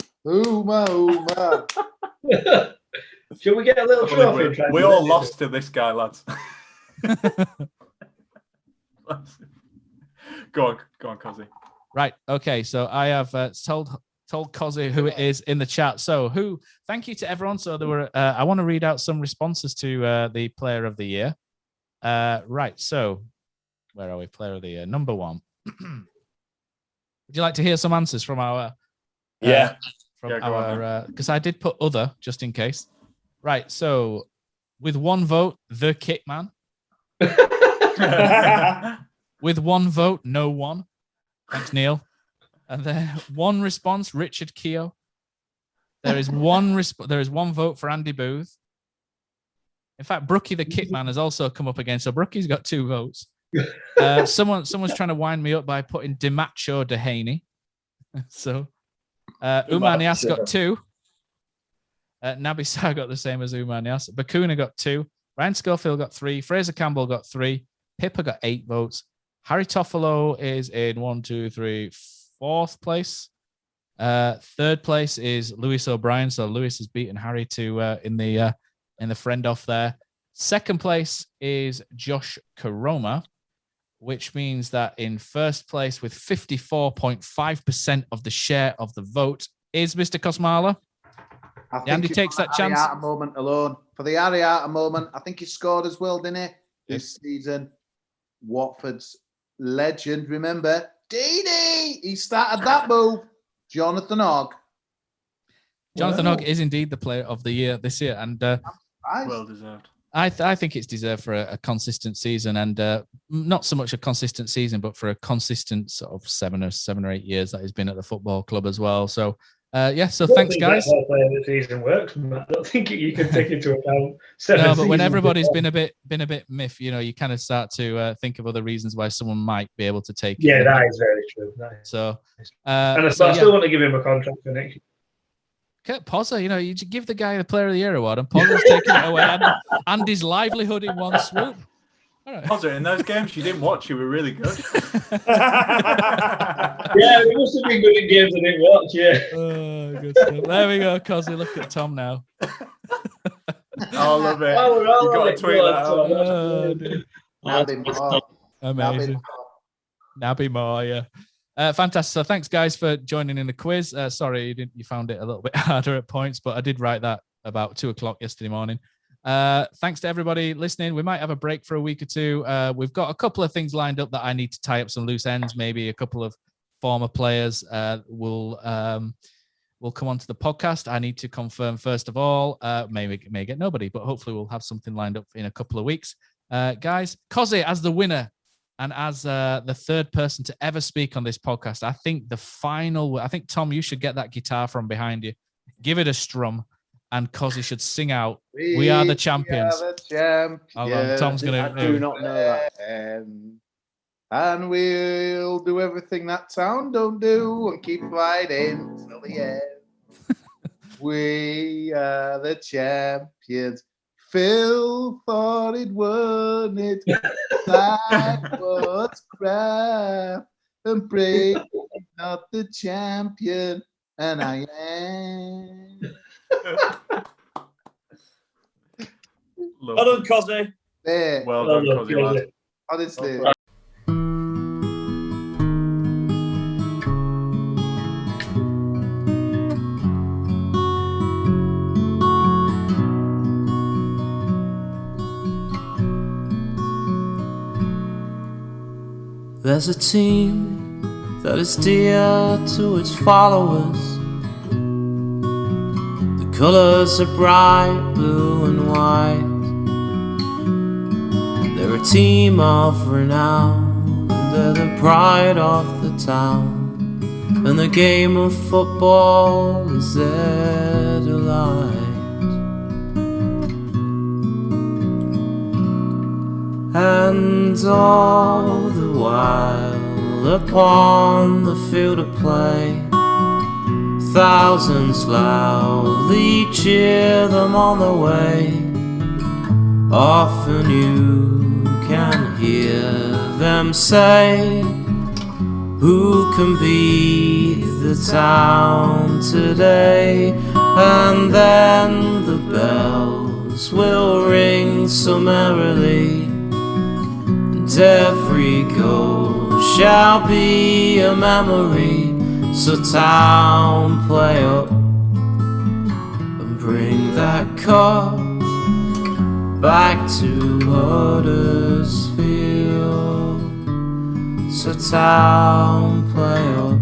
Should we get a little trophy? We all lost to this guy, lads. Go on, Kosi. Right. Okay. So I have told Kosi who it is in the chat. So thank you to everyone. So there were, I want to read out some responses to the player of the year. Right. So where are we? Player of the year. Number 1. Would you like to hear some answers from our, because I did put other just in case. Right. So with 1 vote, the Kit Man. With 1 vote, no one. Thanks, Neil. And then 1 response, Richard Keogh. There is one vote for Andy Booth. In fact, Brookie the Kit Man has also come up again. So Brookie's got 2 votes. Someone's trying to wind me up by putting DiMacho Dehaney. So Umar Nias got 2. Naby Sarr got the same as Umar Nias. Bakuna got 2. Ryan Schofield got 3. Fraser Campbell got 3. Pippa got 8 votes. Harry Toffolo is in 4th place. 3rd place is Lewis O'Brien. So Lewis has beaten Harry to in the friend off there. 2nd place is Josh Karoma, which means that in 1st place with 54.5% of the share of the vote is Mr. Kusmala. Andy takes that chance. Moment alone. For the Ariata moment, I think he scored as well, didn't he? This season. Watford's legend, remember? Deeney! He started that move. Jonathan Hogg. Jonathan Hogg is indeed the player of the year this year. And well deserved. I think it's deserved for a consistent season, and not so much a consistent season, but for a consistent sort of 7 or 8 years that he's been at the football club as well. So, so thanks, guys. That's how the season works, Matt. I don't think you can take into account. No, but when everybody's been a bit miffed, you kind of start to think of other reasons why someone might be able to take. Yeah, that is very true. So, and I still want to give him a contract for next year. Kurt Pozza, you give the guy the Player of the Year award, and Pozza's taking it away, and his livelihood in one swoop. All right. Pozza, in those games you didn't watch, you were really good. Yeah, we must have been good in games I didn't watch. Yeah. Oh, good stuff. There we go, Kosi. Look at Tom now. I love it. Oh, we're all You got on to it. tweet Go that on, out. Tom. Nabby more. Amazing. Nabby more, yeah. Fantastic. So thanks, guys, for joining in the quiz. Sorry you found it a little bit harder at points, but I did write that about 2:00 yesterday morning. Thanks to everybody listening. We might have a break for a week or two. We've got a couple of things lined up that I need to tie up some loose ends. Maybe a couple of former players will come onto the podcast. I need to confirm first of all. May get nobody, but hopefully we'll have something lined up in a couple of weeks. Guys, Kosi as the winner and as the third person to ever speak on this podcast. I think Tom, you should get that guitar from behind you, give it a strum, and Kosi should sing out, "We are the champions." We are the champions. Hold on, Tom's gonna. I do not know that. And we'll do everything that town don't do and keep fighting till the end. We are the champions. Phil thought he'd won it. That was crap. And Brady not the champion. And I am. Well done, Kosi. There. Well done, Kosi, lad. Honestly. There's a team that is dear to its followers. The colours are bright blue and white. They're a team of renown, and they're the pride of the town. And the game of football is their delight. And all the while upon the field of play, thousands loudly cheer them on the way. Often you can hear them say, who can beat the town today? And then the bells will ring so merrily, and every goal shall be a memory. So town, play up and bring that cup back to Huddersfield. So town, play up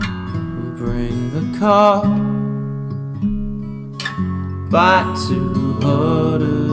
and bring the cup back to Huddersfield.